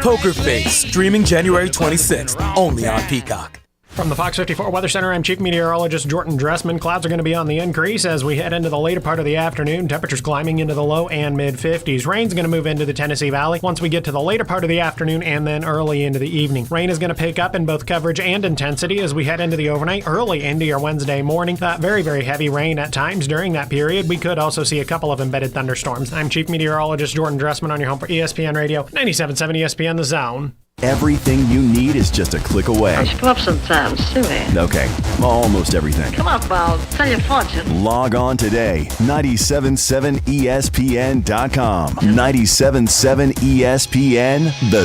Poker Face, streaming January 26th, only on Peacock. From the Fox 54 Weather Center, I'm Chief Meteorologist Jordan Dressman. Clouds are going to be on the increase as we head into the later part of the afternoon. Temperatures climbing into the low and mid-50s. Rain's going to move into the Tennessee Valley once we get to the later part of the afternoon and then early into the evening. Rain is going to pick up in both coverage and intensity as we head into the overnight, early into your Wednesday morning. Very, very heavy rain at times during that period. We could also see a couple of embedded thunderstorms. I'm Chief Meteorologist Jordan Dressman on your home for ESPN Radio, 97.7 ESPN The Zone. Everything you need is just a click away. I screw up sometimes, silly. Okay, almost everything. Come on, pal. Tell your fortune. Log on today, 977ESPN.com. 97.7 ESPN, The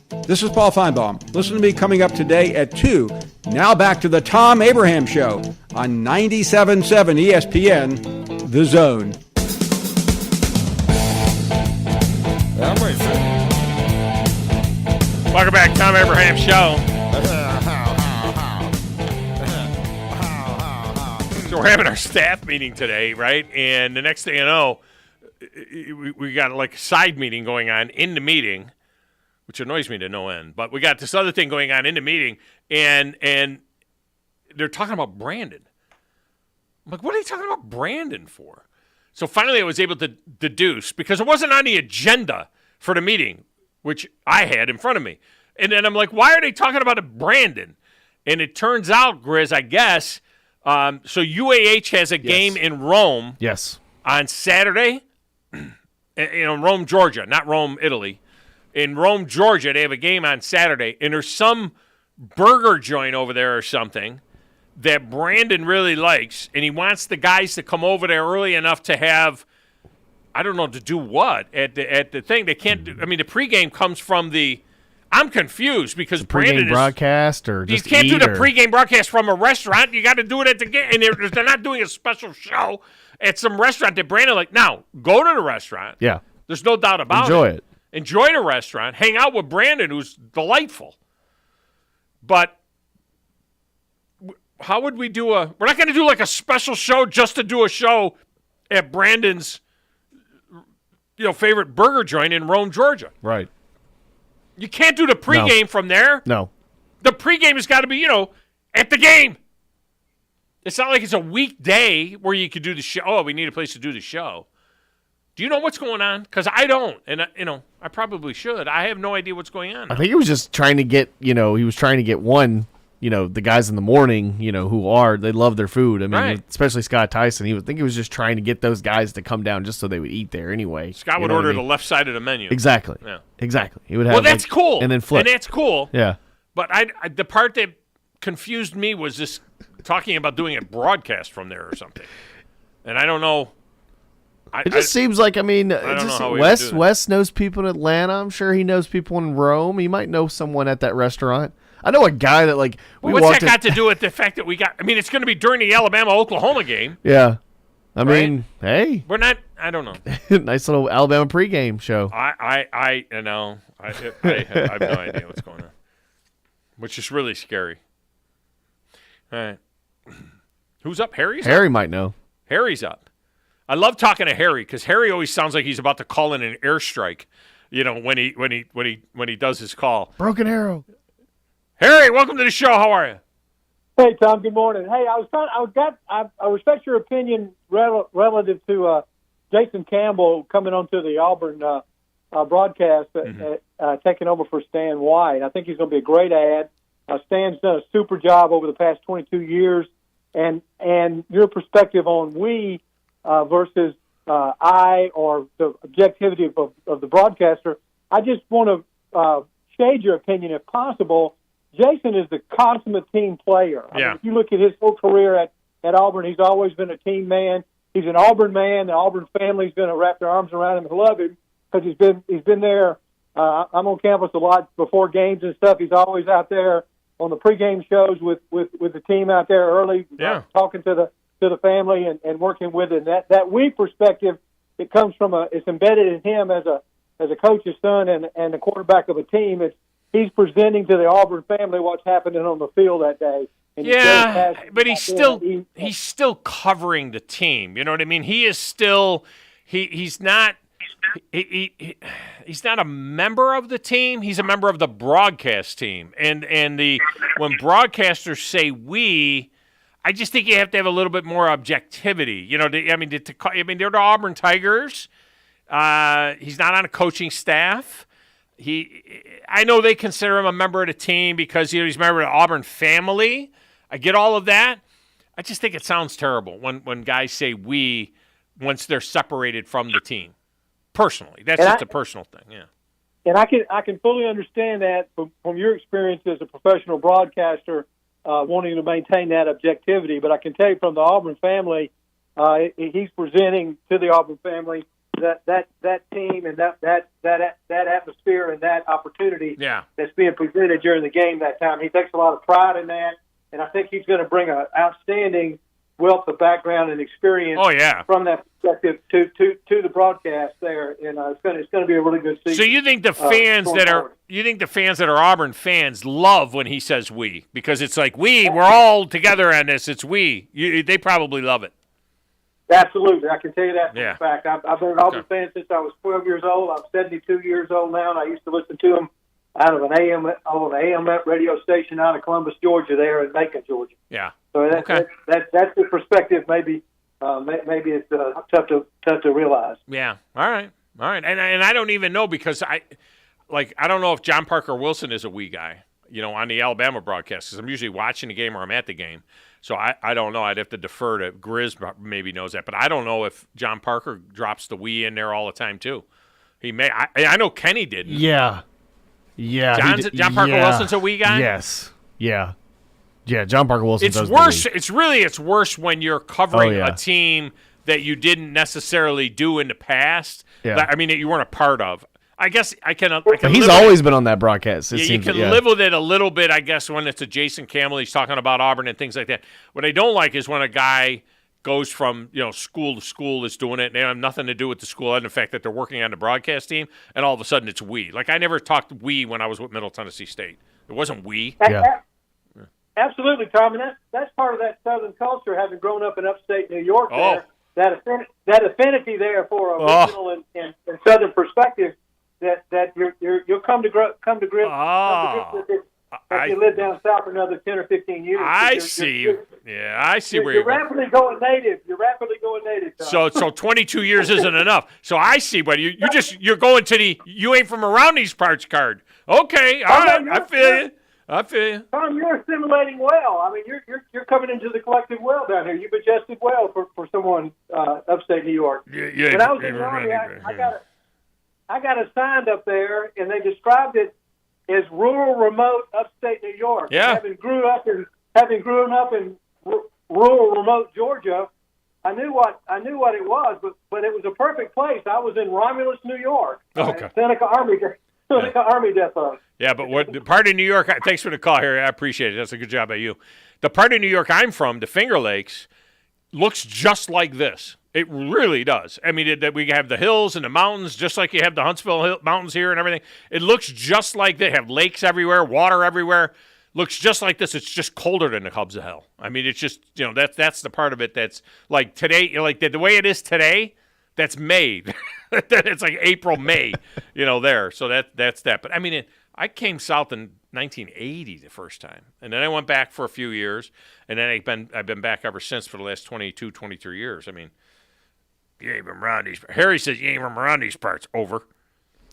Zone. This is Paul Feinbaum. Listen to me coming up today at 2. Now back to the Thom Abraham Show on 97.7 ESPN, The Zone. Welcome back, Thom Abraham Show. So we're having our staff meeting today, right? And the next thing you know, we got like a side meeting going on in the meeting, which annoys me to no end. But we got this other thing going on in the meeting, and they're talking about Brandon. I'm like, what are they talking about Brandon for? So finally I was able to deduce, because it wasn't on the agenda for the meeting, which I had in front of me. And then I'm like, why are they talking about Brandon? And it turns out, Grizz, I guess, so UAH has a game in Rome on Saturday. Rome, Georgia, not Rome, Italy. In Rome, Georgia, they have a game on Saturday. And there's some burger joint over there or something that Brandon really likes, and he wants the guys to come over there early enough to have, I don't know, to do what at the thing. They can't do, I mean, the pregame comes from the, I'm confused because Brandon is broadcast or just you can't do the pregame broadcast from a restaurant. You got to do it at the game, and they're not doing a special show at some restaurant that Brandon like. Now go to the restaurant. Yeah, there's no doubt about Enjoy it. Enjoy the restaurant. Hang out with Brandon, who's delightful. But how would we do we're not going to do like a special show just to do a show at Brandon's, favorite burger joint in Rome, Georgia. Right. You can't do the pregame from there. No. The pregame has got to be, at the game. It's not like it's a weekday where you could do the show. Oh, we need a place to do the show. Do you know what's going on? Because I don't, and I probably should. I have no idea what's going on. I think he was just trying to get, one, the guys in the morning, they love their food. I mean, Right. especially Scott Tyson. He was just trying to get those guys to come down just so they would eat there anyway. Scott would order the left side of the menu. Exactly. Yeah. Exactly. He would have. That's cool. And then flip. And that's cool. Yeah. But the part that confused me was this talking about doing a broadcast from there or something. And I don't know. It just seems like, I don't know how we would do that. Wes knows people in Atlanta. I'm sure he knows people in Rome. He might know someone at that restaurant. I know a guy that, what's that got to do with the fact that we got – it's going to be during the Alabama-Oklahoma game. Yeah. I mean, hey. We're not – I don't know. Nice little Alabama pregame show. I have no idea what's going on, which is really scary. All right. Who's up? Harry's Harry up? might know. Harry's up. I love talking to Harry because Harry always sounds like he's about to call in an airstrike, when he does his call. Broken arrow. Harry, welcome to the show. How are you? Hey, Tom. Good morning. Hey, I respect your opinion relative to Jason Campbell coming onto the Auburn broadcast, taking over for Stan White. I think he's going to be a great ad. Stan's done a super job over the past 22 years, and your perspective on we versus I, or the objectivity of the broadcaster. I just want to shade your opinion if possible. Jason is the consummate team player. I mean, if you look at his whole career at Auburn, he's always been a team man. He's an Auburn man. The Auburn family's going to wrap their arms around him and love him because he's been there. I'm on campus a lot before games and stuff. He's always out there on the pregame shows with the team out there early, talking to the family and working with it. And that we perspective, it comes from it's embedded in him as a coach's son and the quarterback of a team. He's presenting to the Auburn family what's happening on the field that day. And but he's still covering the team. You know what I mean? He is still he's not a member of the team. He's a member of the broadcast team. And when broadcasters say we, I just think you have to have a little bit more objectivity. They're the Auburn Tigers. He's not on a coaching staff. I know they consider him a member of the team because he's a member of the Auburn family. I get all of that. I just think it sounds terrible when guys say we once they're separated from the team. Personally, that's just a personal thing. Yeah. And I can fully understand that from your experience as a professional broadcaster, wanting to maintain that objectivity. But I can tell you from the Auburn family, he's presenting to the Auburn family that team and that atmosphere and that opportunity that's being presented during the game that time. He takes a lot of pride in that, and I think he's going to bring an outstanding wealth of background and experience from that perspective to the broadcast there, and it's going to be a really good season. So you think the fans that are Auburn fans love when he says we, because it's like we're all together on this. It's we. They probably love it. Absolutely, I can tell you that for a fact. I've been an Auburn fan since I was 12 years old. I'm 72 years old now, and I used to listen to him out of an AM radio station out of Columbus, Georgia, there in Macon, Georgia. Yeah. So that's the perspective. Maybe it's tough to realize. Yeah. All right. And I don't even know because I don't know if John Parker Wilson is a we guy, on the Alabama broadcast, because I'm usually watching the game or I'm at the game. So I don't know. I'd have to defer to Grizz, maybe knows that. But I don't know if John Parker drops the we in there all the time, too. He may. I know Kenny didn't. Yeah. John Parker Wilson's a we guy? Yes. Yeah. Yeah, John Parker Wilson It's does worse. the we. It's worse when you're covering a team that you didn't necessarily do in the past. Yeah. That you weren't a part of. I guess I can. But he's always been on that broadcast. You can live with it a little bit, I guess, when it's a Jason Campbell. He's talking about Auburn and things like that. What I don't like is when a guy goes from school to school is doing it, and they have nothing to do with the school and the fact that they're working on the broadcast team, and all of a sudden it's we. Like I never talked we when I was with Middle Tennessee State. It wasn't we. Yeah. Absolutely, Tom, and that's part of that Southern culture, having grown up in upstate New York. There, that affinity there for a regional and southern perspective that you'll come to grips with it if you live down south for another 10 or 15 years. I see where you're rapidly going native. You're rapidly going native. Tom. So 22 years isn't enough. So I see, but you're going to the you ain't from around these parts card. Okay, all right, I feel you. Tom, you're assimilating well. I mean, you're coming into the collective well down here. You've adjusted well for someone upstate New York. Yeah. When I was in the Army, I got assigned up there, and they described it as rural, remote, upstate New York. Yeah. Having grown up in rural, remote Georgia, I knew what it was, but it was a perfect place. I was in Romulus, New York. Okay. Seneca Army Depot. Yeah, but what the part of New York? Thanks for the call, Harry. I appreciate it. That's a good job by you. The part of New York I'm from, the Finger Lakes, looks just like this. It really does. I mean, that we have the hills and the mountains, just like you have the Huntsville Mountains here and everything. It looks just like they have lakes everywhere, water everywhere. Looks just like this. It's just colder than the Hubs of Hell. I mean, it's just that's the part of it that's like today, like the way it is today. That's May. It's like April, May. There. So that's that. But I mean, I came south in 1980 the first time, and then I went back for a few years, and then I've been back ever since for the last 22, 23 years. I mean. You ain't from around these. Harry says you ain't from around these parts. Over.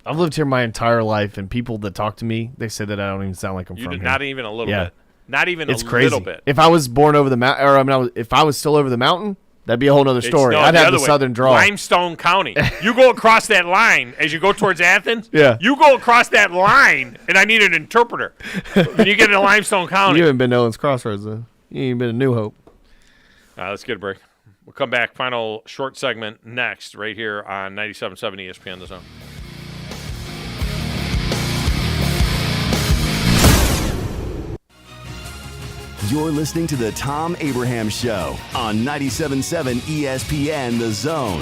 I've lived here my entire life, and people that talk to me, they say that I don't even sound like I'm from here. Not even a little bit. Not even it's a crazy. Little bit. If I was born over the mountain, if I was still over the mountain, that'd be a whole other story. I'd have the southern drawl. Limestone County. You go across that line as you go towards Athens. Yeah. You go across that line, and I need an interpreter. When you get into Limestone County. You haven't been to Owens Crossroads, though. You ain't been to New Hope. Let's get a break. We'll come back. Final short segment next, right here on 97.7 ESPN The Zone. You're listening to the Thom Abraham Show on 97.7 ESPN The Zone.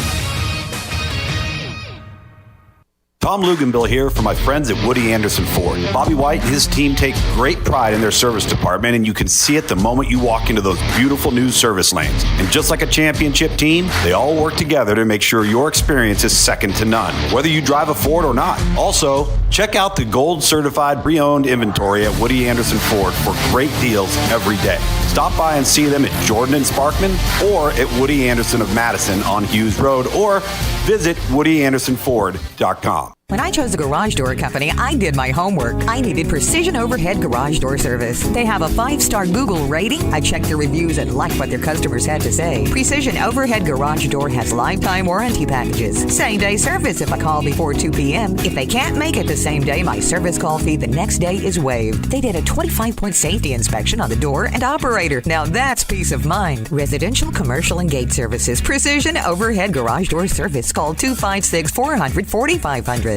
Tom Luganbill here for my friends at Woody Anderson Ford. Bobby White and his team take great pride in their service department, and you can see it the moment you walk into those beautiful new service lanes. And just like a championship team, they all work together to make sure your experience is second to none, whether you drive a Ford or not. Also, check out the gold certified pre-owned inventory at Woody Anderson Ford for great deals every day. Stop by and see them at Jordan and Sparkman or at Woody Anderson of Madison on Hughes Road, or visit WoodyAndersonFord.com. When I chose a garage door company, I did my homework. I needed Precision Overhead Garage Door Service. They have a 5-star Google rating. I checked their reviews and liked what their customers had to say. Precision Overhead Garage Door has lifetime warranty packages. Same-day service if I call before 2 p.m. If they can't make it the same day, my service call fee the next day is waived. They did a 25-point safety inspection on the door and operator. Now that's peace of mind. Residential, commercial, and gate services. Precision Overhead Garage Door Service. Call 256-400-4500.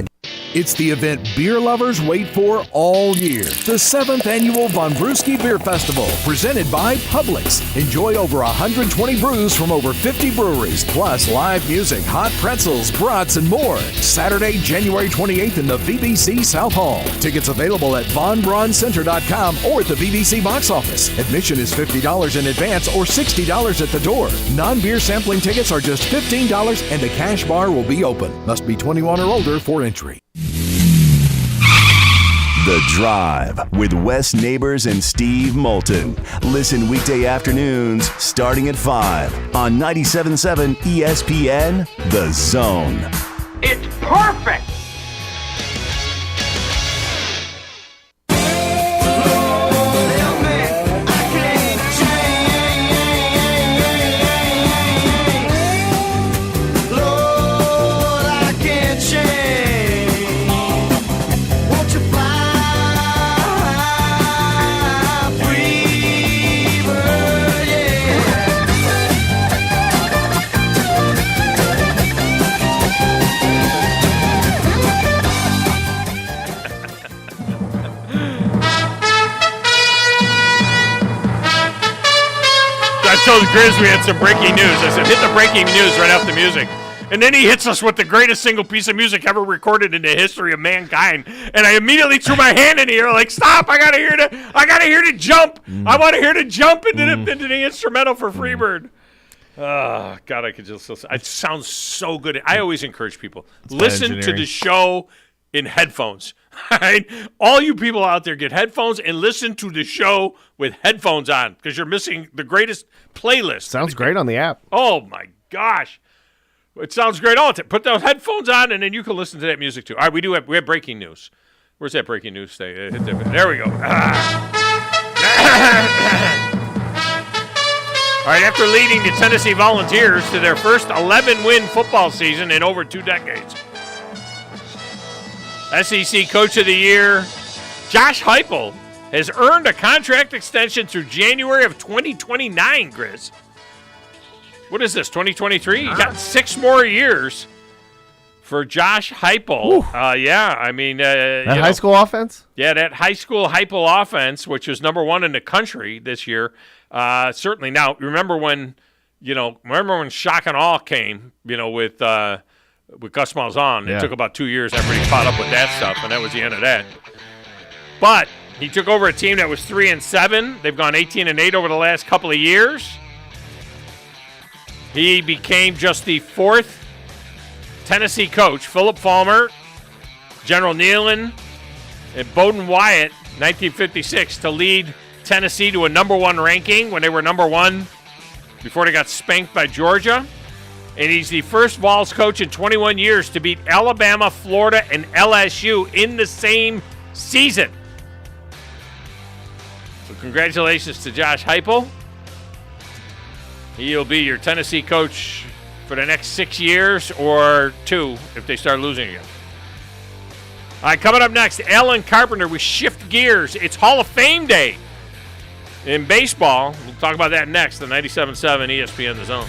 It's the event beer lovers wait for all year. The 7th Annual Von Brewski Beer Festival, presented by Publix. Enjoy over 120 brews from over 50 breweries, plus live music, hot pretzels, brats, and more. Saturday, January 28th in the VBC South Hall. Tickets available at VonBraunCenter.com or at the VBC box office. Admission is $50 in advance or $60 at the door. Non-beer sampling tickets are just $15 and the cash bar will be open. Must be 21 or older for entry. The Drive with Wes Neighbors and Steve Moulton. Listen weekday afternoons starting at 5 on 97.7 ESPN The Zone. It's perfect! I told Grizz we had some breaking news. I said, hit the breaking news right off the music. And then he hits us with the greatest single piece of music ever recorded in the history of mankind. And I immediately threw my hand in the air like, stop, I gotta hear the jump. I want to hear the jump into the instrumental for Freebird. Oh, God, I could just listen. It sounds so good. I always encourage people, listen to the show in headphones. All right? All you people out there, get headphones and listen to the show with headphones on because you're missing the greatest playlist. Sounds great on the app. Oh, my gosh. It sounds great all the time. Put those headphones on, and then you can listen to that music, too. All right, we have breaking news. Where's that breaking news? There we go. All right, after leading the Tennessee Volunteers to their first 11-win football season in over 2 decades, SEC Coach of the Year Josh Heupel has earned a contract extension through January of 2029, Grizz. What is this, 2023? You got 6 more years for Josh Heupel. Yeah, I mean... that high school offense? Yeah, that high school Heupel offense, which was number 1 in the country this year. Certainly. Now, remember when Shock and Awe came, with Gus Malzahn. It took about 2 years. Everybody caught up with that stuff, and that was the end of that. But he took over a team that was 3-7. They've gone 18-8 over the last couple of years. He became just the 4th Tennessee coach. Philip Fulmer, General Nealon, and Bowden Wyatt, 1956, to lead Tennessee to a number 1 ranking when they were number 1 before they got spanked by Georgia. And he's the first Vols coach in 21 years to beat Alabama, Florida, and LSU in the same season. So congratulations to Josh Heupel. He'll be your Tennessee coach for the next 6 years or 2 if they start losing again. All right, coming up next, Alan Carpenter. We shift gears. It's Hall of Fame Day in baseball. We'll talk about that next, the 97.7 ESPN The Zone.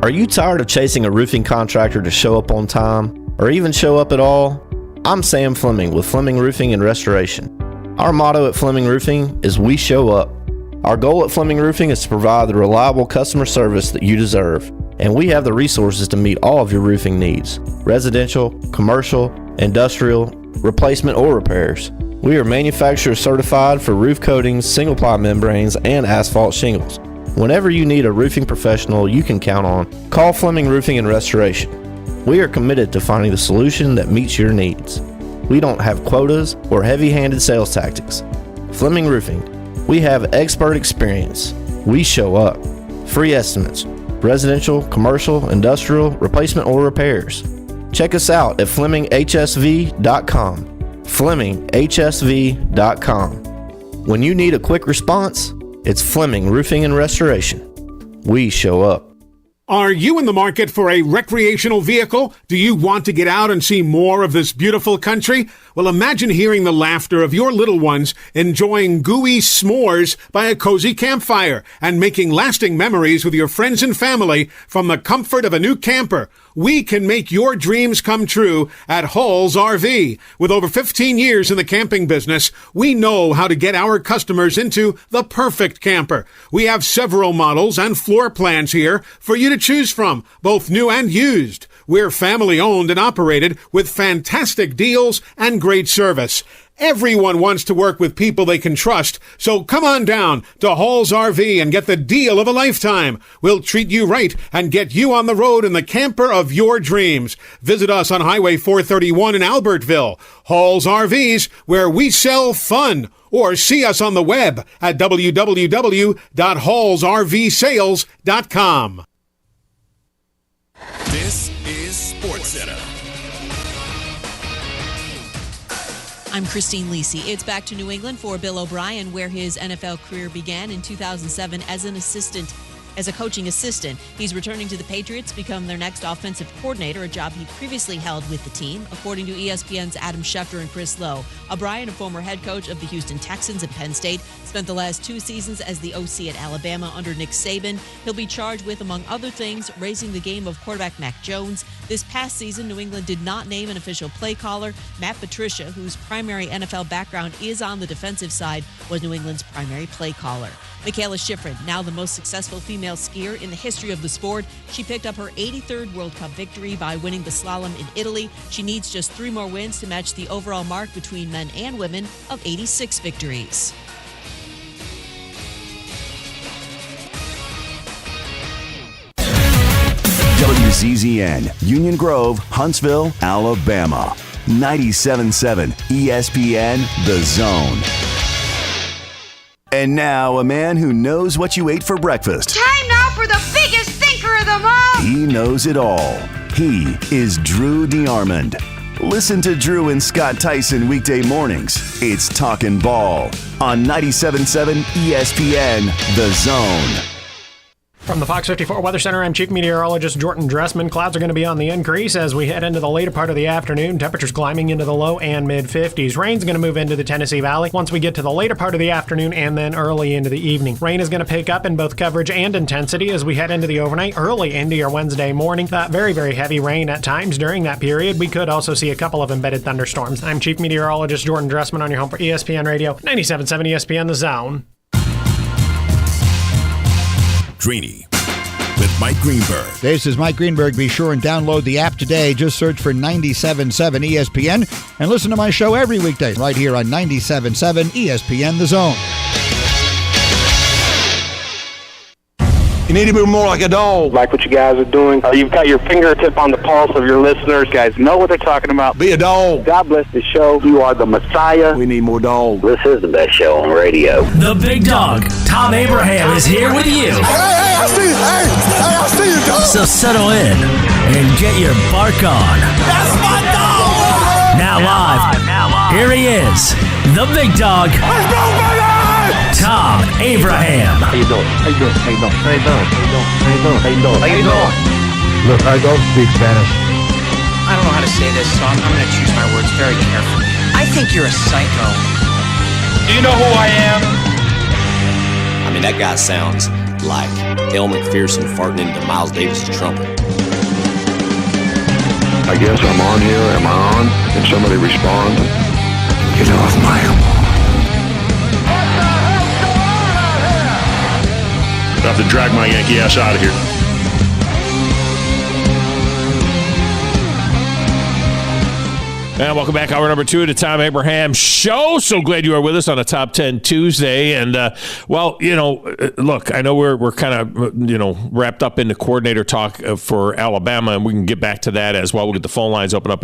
Are you tired of chasing a roofing contractor to show up on time or even show up at all? I'm Sam Fleming with Fleming Roofing and Restoration. Our motto at Fleming Roofing is we show up. Our goal at Fleming Roofing is to provide the reliable customer service that you deserve, and we have the resources to meet all of your roofing needs: residential, commercial, industrial, replacement, or repairs. We are manufacturer certified for roof coatings, single-ply membranes, and asphalt shingles. Whenever you need a roofing professional you can count on, call Fleming Roofing and Restoration. We are committed to finding the solution that meets your needs. We don't have quotas or heavy-handed sales tactics. Fleming Roofing. We have expert experience. We show up. Free estimates. Residential, commercial, industrial, replacement, or repairs. Check us out at FlemingHSV.com. FlemingHSV.com. When you need a quick response, it's Fleming Roofing and Restoration. We show up. Are you in the market for a recreational vehicle? Do you want to get out and see more of this beautiful country? Well, imagine hearing the laughter of your little ones enjoying gooey s'mores by a cozy campfire and making lasting memories with your friends and family from the comfort of a new camper. We can make your dreams come true at Hall's RV. With over 15 years in the camping business, we know how to get our customers into the perfect camper. We have several models and floor plans here for you to choose from, both new and used. We're family owned and operated with fantastic deals and great service. Everyone wants to work with people they can trust, so come on down to Hall's RV and get the deal of a lifetime. We'll treat you right and get you on the road in the camper of your dreams. Visit us on Highway 431 in Albertville. Hall's RVs, where we sell fun. Or see us on the web at www.hallsrvsales.com. This is SportsCenter. I'm Christine Lisi. It's back to New England for Bill O'Brien, where his NFL career began in 2007 as a coaching assistant. He's returning to the Patriots, become their next offensive coordinator, a job he previously held with the team, according to ESPN's Adam Schefter and Chris Lowe. O'Brien, a former head coach of the Houston Texans and Penn State, spent the last 2 seasons as the OC at Alabama under Nick Saban. He'll be charged with, among other things, raising the game of quarterback Mac Jones. This past season, New England did not name an official play caller. Matt Patricia, whose primary NFL background is on the defensive side, was New England's primary play caller. Michaela Schifrin, now the most successful female skier in the history of the sport. She picked up her 83rd World Cup victory by winning the slalom in Italy. She needs just 3 more wins to match the overall mark between men and women of 86 victories. KZZN, Union Grove, Huntsville, Alabama. 97.7 ESPN, The Zone. And now, a man who knows what you ate for breakfast. Time now for the biggest thinker of them all. He knows it all. He is Drew DeArmond. Listen to Drew and Scott Tyson weekday mornings. It's Talkin' Ball on 97.7 ESPN, The Zone. From the Fox 54 Weather Center, I'm Chief Meteorologist Jordan Dressman. Clouds are going to be on the increase as we head into the later part of the afternoon. Temperatures climbing into the low and mid-50s. Rain's going to move into the Tennessee Valley once we get to the later part of the afternoon and then early into the evening. Rain is going to pick up in both coverage and intensity as we head into the overnight, early into your Wednesday morning. Very, very heavy rain at times during that period. We could also see a couple of embedded thunderstorms. I'm Chief Meteorologist Jordan Dressman on your home for ESPN Radio, 97.7 ESPN The Zone. Greeny with Mike Greenberg. This is Mike Greenberg. Be sure and download the app today. Just search for 97.7 ESPN and listen to my show every weekday right here on 97.7 ESPN The Zone. You need to be more like a dog. Like what you guys are doing. You've got your fingertip on the pulse of your listeners. You guys know what they're talking about. Be a dog. God bless the show. You are the Messiah. We need more dogs. This is the best show on radio. The big dog, Thom Abraham, is here with you. Hey, I see you. I see you, dog. So settle in and get your bark on. That's my dog. Now live. Here he is, the big dog. Let's go, baby! Thom Abraham. How you doing? How you doing? How you doing? How you doing? How you doing? How you doing? How you doing? Look, I don't speak Spanish. I don't know how to say this, so I'm going to choose my words very carefully. I think you're a psycho. Do you know who I am? I mean, that guy sounds like Elle McPherson farting into Miles Davis' trumpet. I guess I'm on here. Am I on? Can somebody respond? Get off my lawn. I have to drag my Yankee ass out of here. And welcome back, hour number 2 of the Thom Abraham Show. So glad you are with us on a Top 10 Tuesday. And, look, I know we're kind of, wrapped up in the coordinator talk for Alabama, and we can get back to that as well. We'll get the phone lines open up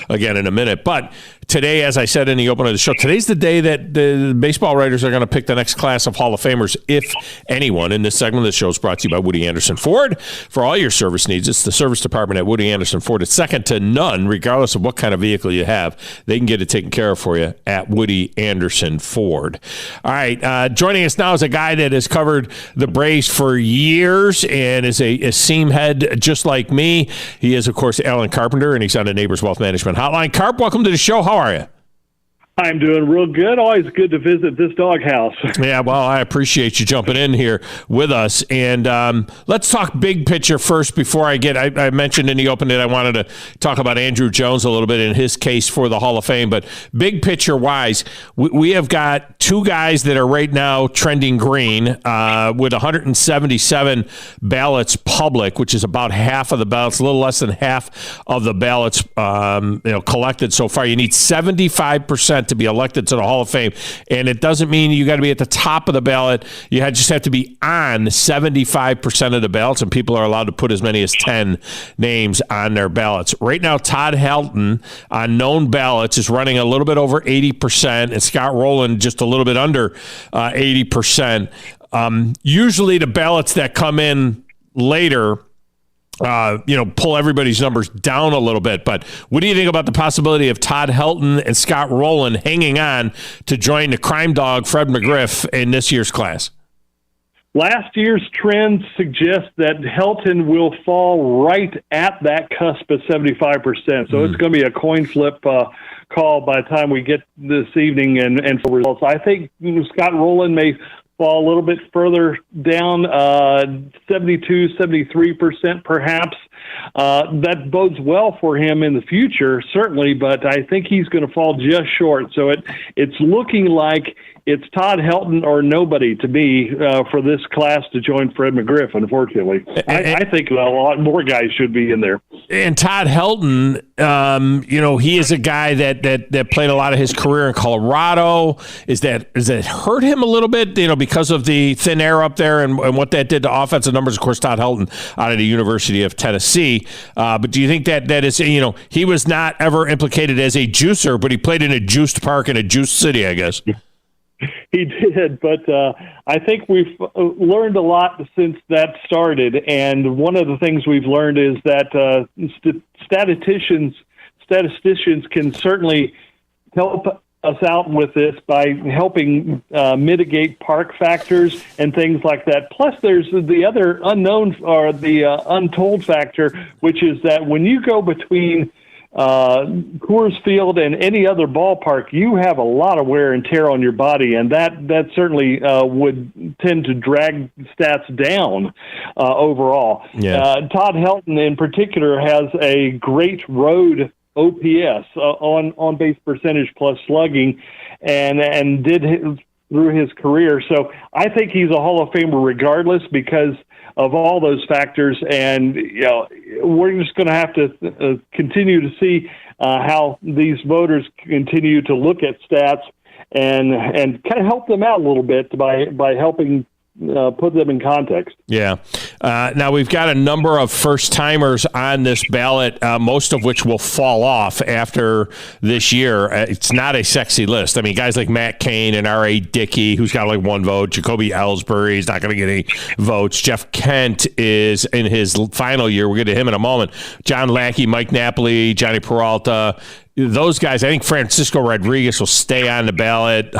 again in a minute. But today, as I said in the opening of the show, today's the day that the baseball writers are going to pick the next class of Hall of Famers, if anyone. In this segment of the show is brought to you by Woody Anderson Ford. For all your service needs, it's the service department at Woody Anderson Ford. It's second to none, regardless of what kind of vehicle you have. They can get it taken care of for you at Woody Anderson Ford. All right, joining us now is a guy that has covered the Braves for years and is a seam head just like me. He is, of course, Alan Carpenter, and he's on the Neighbors Wealth Management Hotline. Carp, welcome to the show. How are you? I'm doing real good. Always good to visit this doghouse. Yeah, well, I appreciate you jumping in here with us. And let's talk big picture first before I mentioned in the opening that I wanted to talk about Andrew Jones a little bit in his case for the Hall of Fame. But big picture wise, we have got two guys that are right now trending green with 177 ballots public, which is about half of the ballots, a little less than half of the ballots collected so far. You need 75% to be elected to the Hall of Fame, and it doesn't mean you got to be at the top of the ballot. You just have to be on 75% of the ballots, and people are allowed to put as many as 10 names on their ballots. Right now, Todd Helton on known ballots is running a little bit over 80%, and Scott Rowland just a little bit under 80%. Usually the ballots that come in later pull everybody's numbers down a little bit. But what do you think about the possibility of Todd Helton and Scott Rowland hanging on to join the crime dog Fred McGriff in this year's class? Last year's trend suggests that Helton will fall right at that cusp of 75%. So it's going to be a coin flip call by the time we get this evening and for results. I think Scott Rowland may fall a little bit further down, 72, 73% perhaps. That bodes well for him in the future, certainly, but I think he's going to fall just short. So it's looking like it's Todd Helton or nobody to me for this class to join Fred McGriff, unfortunately. I think a lot more guys should be in there. And Todd Helton, he is a guy that played a lot of his career in Colorado. Does that hurt him a little bit, because of the thin air up there and what that did to offensive numbers? Of course, Todd Helton out of the University of Tennessee. But do you think that is, he was not ever implicated as a juicer, but he played in a juiced park in a juiced city, I guess. He did, but I think we've learned a lot since that started. And one of the things we've learned is that statisticians can certainly help us out with this by helping mitigate park factors and things like that. Plus, there's the other unknown or the untold factor, which is that when you go between Coors Field and any other ballpark, you have a lot of wear and tear on your body, and that certainly would tend to drag stats down overall. Yeah. Todd Helton in particular has a great road OPS, on base percentage plus slugging, and did through his career. So I think he's a Hall of Famer regardless because of all those factors. And we're just going to have to continue to see how these voters continue to look at stats and kind of help them out a little bit by helping put them in context. Yeah. Now we've got a number of first-timers on this ballot, most of which will fall off after this year. It's not a sexy list. I mean, guys like Matt Cain and R.A. Dickey, who's got like one vote. Jacoby Ellsbury is not going to get any votes. Jeff Kent is in his final year. We'll get to him in a moment. John Lackey, Mike Napoli, Johnny Peralta. Those guys, I think Francisco Rodriguez will stay on the ballot.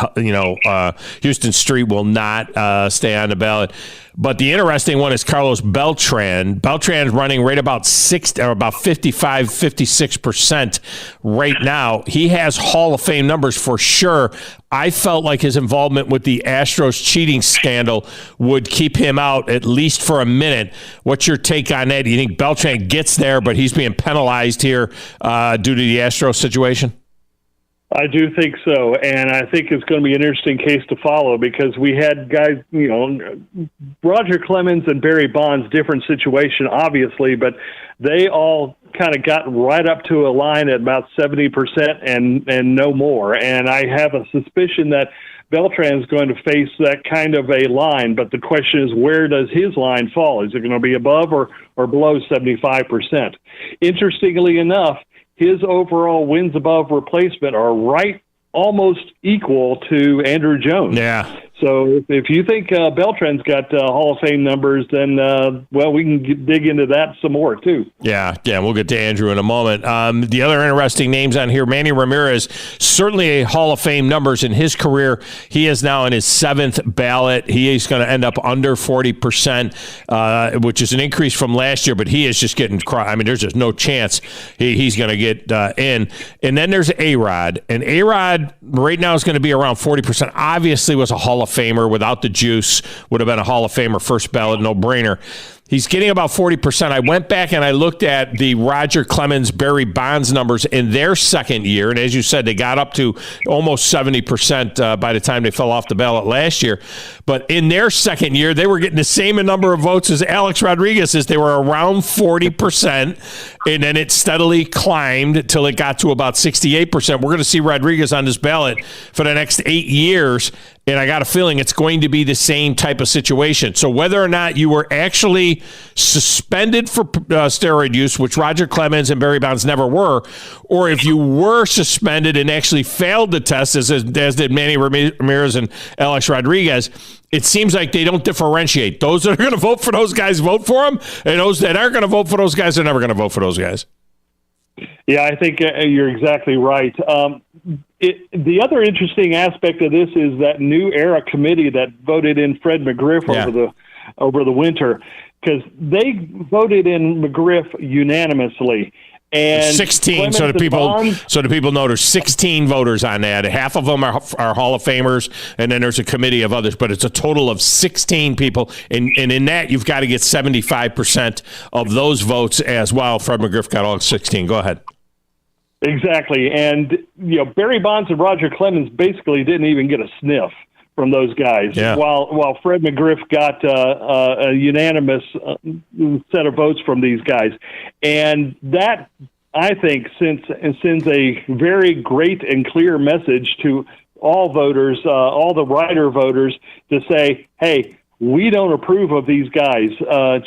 Houston Street will not stay on the ballot. But the interesting one is Carlos Beltran. Beltran is running right about 55, 56% right now. He has Hall of Fame numbers for sure. I felt like his involvement with the Astros cheating scandal would keep him out at least for a minute. What's your take on that? Do you think Beltran gets there, but he's being penalized here due to the Astros situation? I do think so, and I think it's going to be an interesting case to follow because we had guys, Roger Clemens and Barry Bonds, different situation, obviously, but they all kind of got right up to a line at about 70% and no more. And I have a suspicion that Beltran is going to face that kind of a line, but the question is, where does his line fall? Is it going to be above or below 75%? Interestingly enough, his overall wins above replacement are right almost equal to Andrew Jones. Yeah. So if you think Beltran's got Hall of Fame numbers, then, we can dig into that some more, too. Yeah, we'll get to Andrew in a moment. The other interesting names on here, Manny Ramirez, certainly a Hall of Fame numbers in his career. He is now in his 7th ballot. He is going to end up under 40%, which is an increase from last year, but he is just getting there's just no chance he's going to get in. And then there's A-Rod. And A-Rod right now is going to be around 40%. Obviously was a Hall of Famer without the juice, would have been a Hall of Famer first ballot, no brainer. He's getting about 40%. I went back and I looked at the Roger Clemens, Barry Bonds numbers in their second year. And as you said, they got up to almost 70% by the time they fell off the ballot last year. But in their second year, they were getting the same number of votes as Alex Rodriguez is. They were around 40%. And then it steadily climbed until it got to about 68%. We're going to see Rodriguez on this ballot for the next 8 years. And I got a feeling it's going to be the same type of situation. So whether or not you were actually suspended for steroid use, which Roger Clemens and Barry Bonds never were, or if you were suspended and actually failed the test, as did Manny Ramirez and Alex Rodriguez, it seems like they don't differentiate. Those that are going to vote for those guys vote for them, and those that aren't going to vote for those guys are never going to vote for those guys. Yeah, I think you're exactly right. The other interesting aspect of this is that new era committee that voted in Fred McGriff over the winter, because they voted in McGriff unanimously. And 16. So the people know there's 16 voters on that. Half of them are Hall of Famers, and then there's a committee of others. But it's a total of 16 people, and in that you've got to get 75% of those votes as well. Fred McGriff got all 16. Go ahead. Exactly, and Barry Bonds and Roger Clemens basically didn't even get a sniff from those guys. Yeah. While Fred McGriff got a unanimous set of votes from these guys, and that I think sends a very great and clear message to all voters, all the writer voters, to say, hey, we don't approve of these guys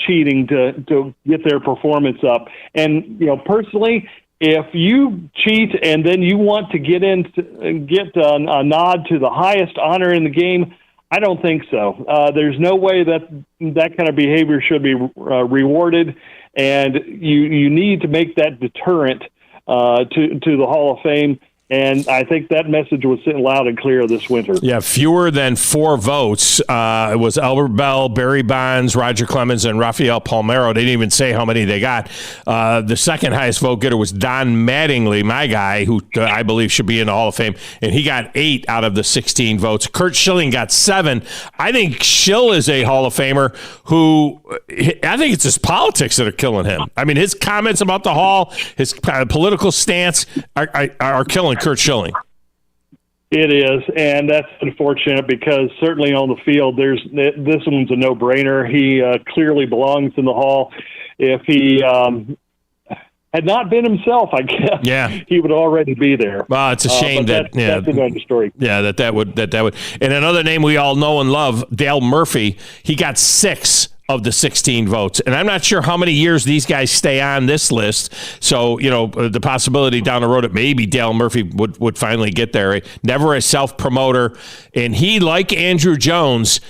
cheating to get their performance up. And personally, if you cheat and then you want to get a nod to the highest honor in the game, I don't think so. There's no way that kind of behavior should be rewarded, and you need to make that deterrent to the Hall of Fame. And I think that message was sent loud and clear this winter. Yeah, fewer than 4 votes. It was Albert Bell, Barry Bonds, Roger Clemens, and Rafael Palmeiro. They didn't even say how many they got. The second highest vote getter was Don Mattingly, my guy, who I believe should be in the Hall of Fame, and he got 8 out of the 16 votes. Curt Schilling got 7. I think Schill is a Hall of Famer who, I think it's his politics that are killing him. I mean, his comments about the Hall, his political stance are killing Curt Schilling. It is, and that's unfortunate because certainly on the field, this one's a no-brainer. He clearly belongs in the Hall. If he had not been himself, I guess, he would already be there. Well, it's a shame that's another story. Yeah, that would. And another name we all know and love, Dale Murphy. He got 6 of the 16 votes. And I'm not sure how many years these guys stay on this list. So, the possibility down the road that maybe Dale Murphy would finally get there. Never a self-promoter. And he, like Andrew Jones,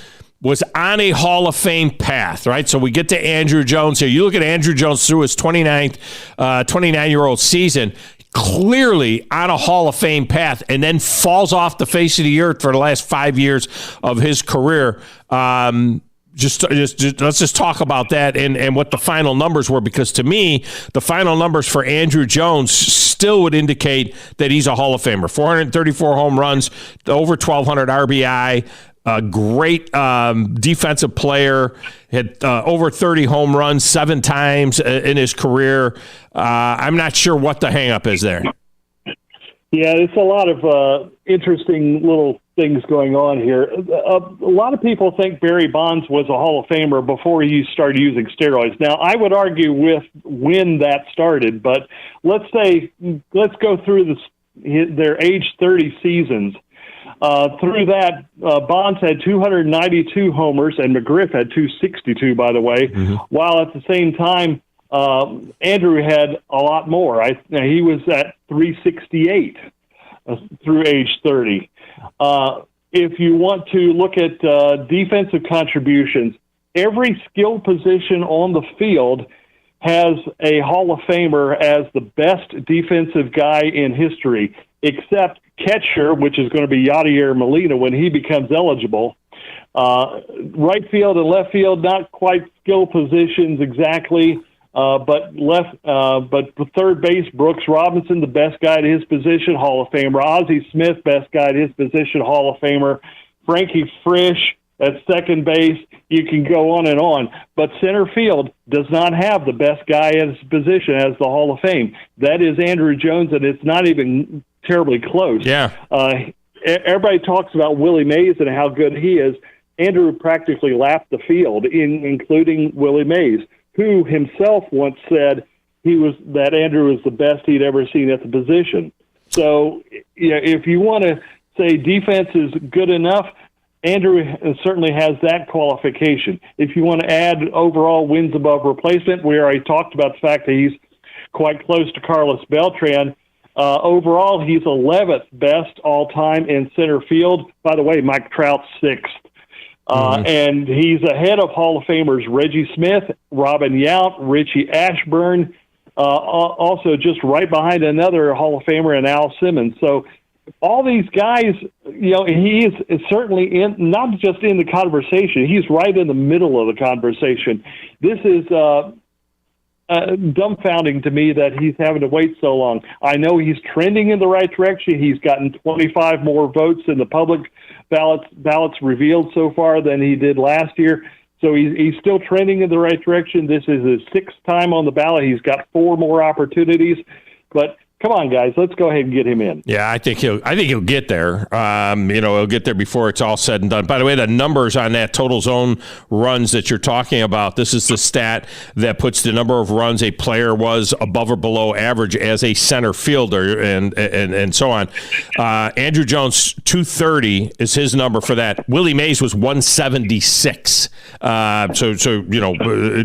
was on a Hall of Fame path, right? So we get to Andrew Jones here. You look at Andrew Jones through his 29-year-old season, clearly on a Hall of Fame path, and then falls off the face of the earth for the last 5 years of his career. Just let's just talk about that and what the final numbers were, because to me, the final numbers for Andrew Jones still would indicate that he's a Hall of Famer. 434 home runs, over 1,200 RBI, a great defensive player, had over 30 home runs 7 times in his career. I'm not sure what the hang-up is there. Yeah, it's a lot of interesting little things going on here. A lot of people think Barry Bonds was a Hall of Famer before he started using steroids. Now, I would argue with when that started, but let's go through their age 30 seasons. Through that, Bonds had 292 homers, and McGriff had 262, by the way, while at the same time, Andrew had a lot more. He was at 368 through age 30. If you want to look at defensive contributions, every skill position on the field has a Hall of Famer as the best defensive guy in history, except catcher, which is going to be Yadier Molina when he becomes eligible. Right field and left field, not quite skill positions exactly, but third base, Brooks Robinson, the best guy at his position, Hall of Famer. Ozzie Smith, best guy at his position, Hall of Famer. Frankie Frisch at second base. You can go on and on. But center field does not have the best guy at his position as the Hall of Fame. That is Andrew Jones, and it's not even terribly close. Yeah. Everybody talks about Willie Mays and how good he is. Andrew practically lapped the field, including Willie Mays, who himself once said that Andrew was the best he'd ever seen at the position. So, if you want to say defense is good enough, Andrew certainly has that qualification. If you want to add overall wins above replacement, we already talked about the fact that he's quite close to Carlos Beltran. Overall, he's 11th best all-time in center field. By the way, Mike Trout's 6th. And he's ahead of Hall of Famers Reggie Smith, Robin Yount, Richie Ashburn, also just right behind another Hall of Famer in Al Simmons. So all these guys, he is certainly not just in the conversation, he's right in the middle of the conversation. This is dumbfounding to me that he's having to wait so long. I know he's trending in the right direction. He's gotten 25 more votes in the public ballots revealed so far than he did last year. So he's still trending in the right direction. This is his 6th time on the ballot. He's got 4 more opportunities. But come on, guys, let's go ahead and get him in. Yeah, I think he'll get there. He'll get there before it's all said and done. By the way, the numbers on that total zone runs that you're talking about, this is the stat that puts the number of runs a player was above or below average as a center fielder and so on. Andrew Jones, 230 is his number for that. Willie Mays was 176.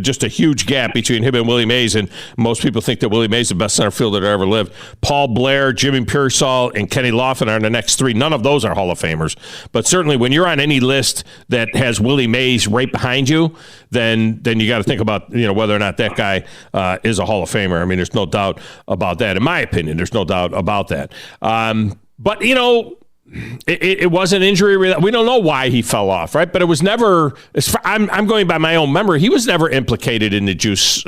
Just a huge gap between him and Willie Mays, and most people think that Willie Mays is the best center fielder to ever live. Paul Blair, Jimmy Pearsall, and Kenny Lofton are the next three. None of those are Hall of Famers. But certainly when you're on any list that has Willie Mays right behind you, then you got to think about whether or not that guy is a Hall of Famer. I mean, there's no doubt about that. In my opinion, there's no doubt about that. But it was an injury. We don't know why he fell off, right? But it was never. I'm going by my own memory. He was never implicated in the Juice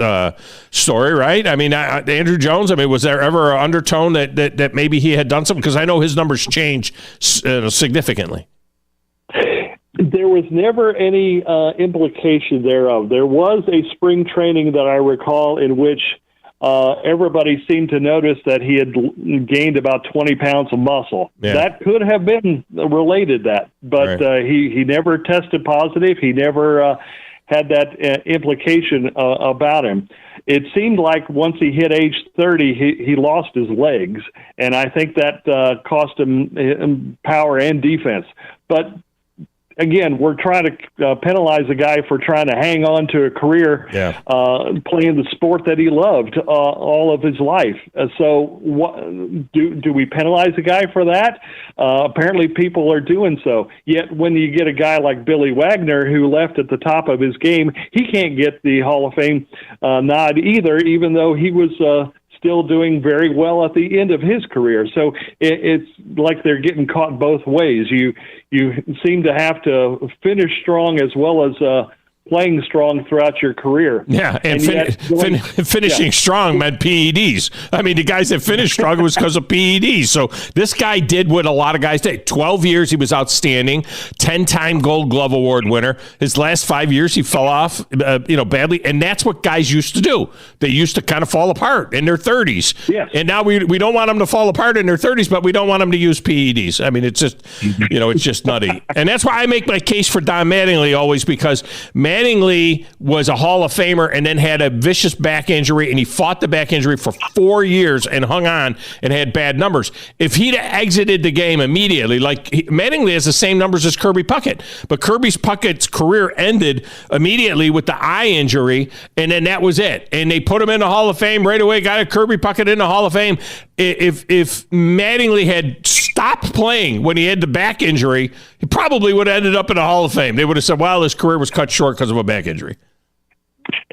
story, right? I mean, Andrew Jones. I mean, was there ever an undertone that maybe he had done something? Because I know his numbers changed significantly. There was never any implication thereof. There was a spring training that I recall in which everybody seemed to notice that he had gained about 20 pounds of muscle. Yeah. That could have been related to that, but right. He never tested positive. He never had that implication about him. It seemed like once he hit age 30, he lost his legs, and I think that cost him power and defense. But again, we're trying to penalize a guy for trying to hang on to a career playing the sport that he loved all of his life. So do we penalize a guy for that? Apparently people are doing so. Yet when you get a guy like Billy Wagner who left at the top of his game, he can't get the Hall of Fame nod either, even though he was still doing very well at the end of his career. So it's like they're getting caught both ways. You seem to have to finish strong as well as playing strong throughout your career. Yeah, and finishing strong meant PEDs. I mean, the guys that finished strong was because of PEDs. So this guy did what a lot of guys did. 12 years he was outstanding, 10-time Gold Glove Award winner. His last 5 years he fell off, badly, and that's what guys used to do. They used to kind of fall apart in their 30s. Yes. And now we don't want them to fall apart in their 30s, but we don't want them to use PEDs. I mean, it's just, it's just nutty. And that's why I make my case for Don Mattingly always, because Mattingly was a Hall of Famer and then had a vicious back injury, and he fought the back injury for 4 years and hung on and had bad numbers. If he'd exited the game immediately, Mattingly has the same numbers as Kirby Puckett, but Puckett's career ended immediately with the eye injury, and then that was it. And they put him in the Hall of Fame right away, got Kirby Puckett in the Hall of Fame. If Mattingly had stopped playing when he had the back injury, he probably would have ended up in the Hall of Fame. They would have said, well, his career was cut short because of a back injury.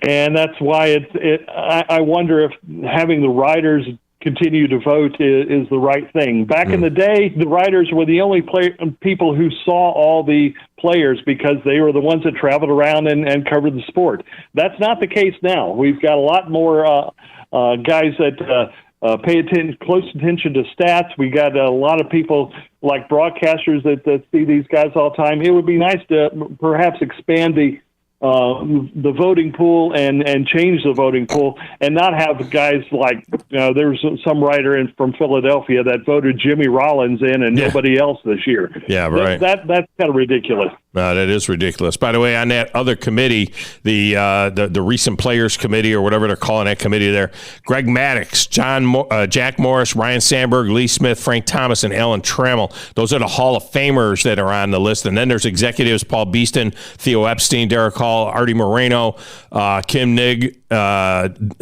And that's why I wonder if having the writers continue to vote is the right thing. Back in the day, the writers were the only people who saw all the players because they were the ones that traveled around and covered the sport. That's not the case now. We've got a lot more guys that pay close attention to stats. We got a lot of people like broadcasters that see these guys all the time. It would be nice to perhaps expand the voting pool and change the voting pool and not have guys like there was some writer from Philadelphia that voted Jimmy Rollins in and nobody else this year. Yeah, right. That's kind of ridiculous. That is ridiculous. By the way, on that other committee, the recent players committee or whatever they're calling that committee there, Greg Maddux, Jack Morris, Ryan Sandberg, Lee Smith, Frank Thomas, and Alan Trammell. Those are the Hall of Famers that are on the list. And then there's executives Paul Beeston, Theo Epstein, Derek Hall, Artie Moreno, Kim Nigg,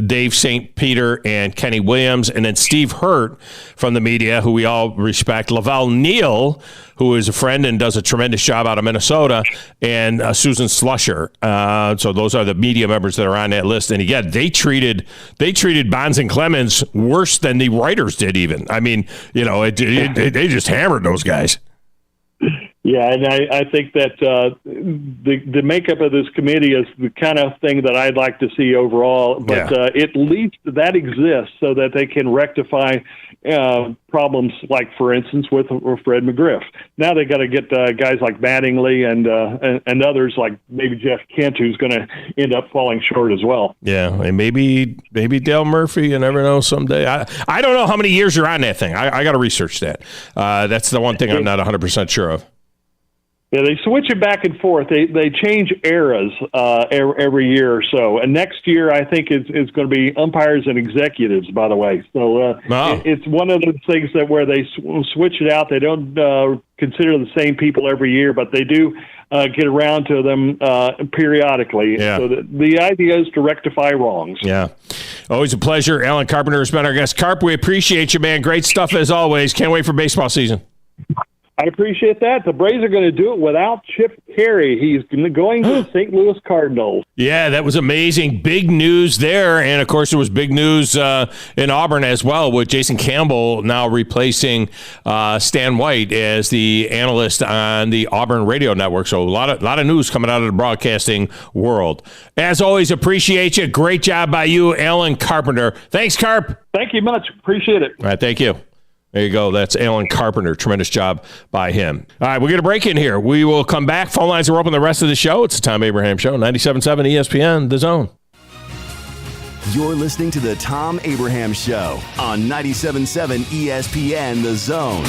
Dave St. Peter, and Kenny Williams. And then Steve Hurt from the media, who we all respect, Lavelle Neal, who is a friend and does a tremendous job out of Minnesota, and Susan Slusher. So those are the media members that are on that list. And again, they treated Bonds and Clemens worse than the writers did even. I mean, they just hammered those guys. Yeah, and I think that the makeup of this committee is the kind of thing that I'd like to see overall. But at least that exists so that they can rectify problems like, for instance, with Fred McGriff. Now they got to get guys like Mattingly and others like maybe Jeff Kent, who's going to end up falling short as well. Yeah, and maybe Dale Murphy. You never know. Someday, I don't know how many years you're on that thing. I got to research that. That's the one thing I'm not 100% sure of. Yeah, they switch it back and forth. They change eras every year or so. And next year, I think it's going to be umpires and executives, by the way. So it's one of those things that where they switch it out. They don't consider the same people every year, but they do get around to them periodically. Yeah. So the idea is to rectify wrongs. Yeah. Always a pleasure. Alan Carpenter has been our guest. Carp, we appreciate you, man. Great stuff as always. Can't wait for baseball season. I appreciate that. The Braves are going to do it without Chip Carey. He's going to the St. Louis Cardinals. Yeah, that was amazing. Big news there. And, of course, there was big news in Auburn as well with Jason Campbell now replacing Stan White as the analyst on the Auburn radio network. So a lot of news coming out of the broadcasting world. As always, appreciate you. Great job by you, Alan Carpenter. Thanks, Carp. Thank you much. Appreciate it. All right, thank you. There you go. That's Alan Carpenter. Tremendous job by him. All right, we're going to break in here. We will come back. Phone lines are open the rest of the show. It's the Tom Abraham Show, 97.7 ESPN, The Zone. You're listening to the Tom Abraham Show on 97.7 ESPN, The Zone.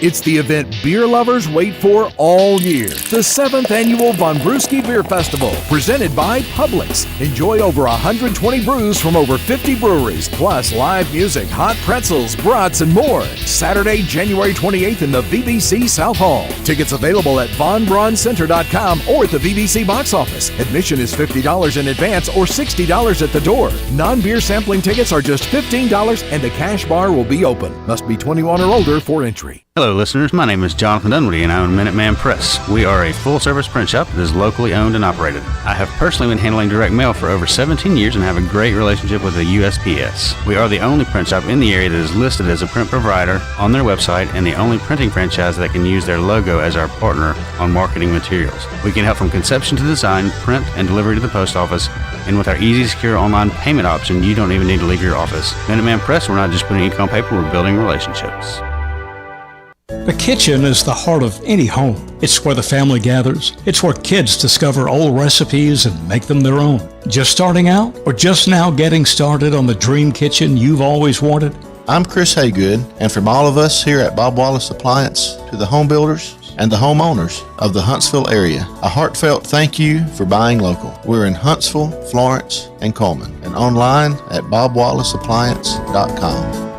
It's the event beer lovers wait for all year. The 7th Annual Von Brewski Beer Festival, presented by Publix. Enjoy over 120 brews from over 50 breweries, plus live music, hot pretzels, brats, and more. Saturday, January 28th in the VBC South Hall. Tickets available at vonbrauncenter.com or at the VBC box office. Admission is $50 in advance or $60 at the door. Non-beer sampling tickets are just $15 and the cash bar will be open. Must be 21 or older for entry. Hello, listeners. My name is Jonathan Dunwoody, and I own Minuteman Press. We are a full-service print shop that is locally owned and operated. I have personally been handling direct mail for over 17 years and have a great relationship with the USPS. We are the only print shop in the area that is listed as a print provider on their website and the only printing franchise that can use their logo as our partner on marketing materials. We can help from conception to design, print, and delivery to the post office. And with our easy, secure online payment option, you don't even need to leave your office. Minuteman Press, we're not just putting ink on paper, we're building relationships. The kitchen is the heart of any home. It's where the family gathers. It's where kids discover old recipes and make them their own. Just starting out or just now getting started on the dream kitchen you've always wanted? I'm Chris Haygood, and from all of us here at Bob Wallace Appliance to the home builders and the homeowners of the Huntsville area, a heartfelt thank you for buying local. We're in Huntsville, Florence, and Coleman, and online at bobwallaceappliance.com.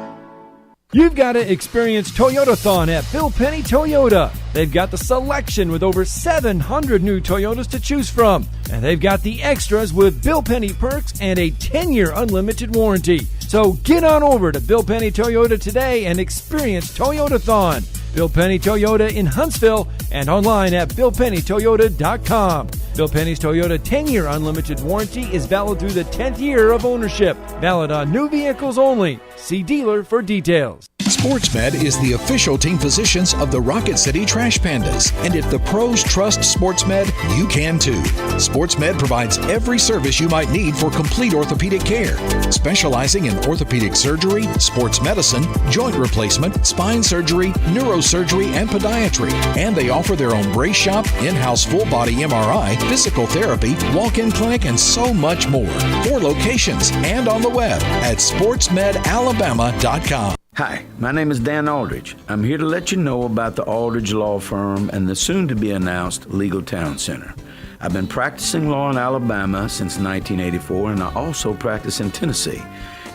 You've got to experience Toyotathon at Bill Penny Toyota. They've got the selection with over 700 new Toyotas to choose from. And they've got the extras with Bill Penny perks and a 10-year unlimited warranty. So get on over to Bill Penny Toyota today and experience Toyotathon. Bill Penny Toyota in Huntsville and online at BillPennyToyota.com. Bill Penny's Toyota 10-year unlimited warranty is valid through the 10th year of ownership. Valid on new vehicles only. See dealer for details. SportsMed is the official team physicians of the Rocket City Trash Pandas. And if the pros trust SportsMed, you can too. SportsMed provides every service you might need for complete orthopedic care, specializing in orthopedic surgery, sports medicine, joint replacement, spine surgery, neurosurgery, and podiatry. And they offer their own brace shop, in-house full-body MRI, physical therapy, walk-in clinic, and so much more. 4 locations and on the web at sportsmedalabama.com. Hi, my name is Dan Aldridge. I'm here to let you know about the Aldridge Law Firm and the soon-to-be-announced Legal Town Center. I've been practicing law in Alabama since 1984, and I also practice in Tennessee.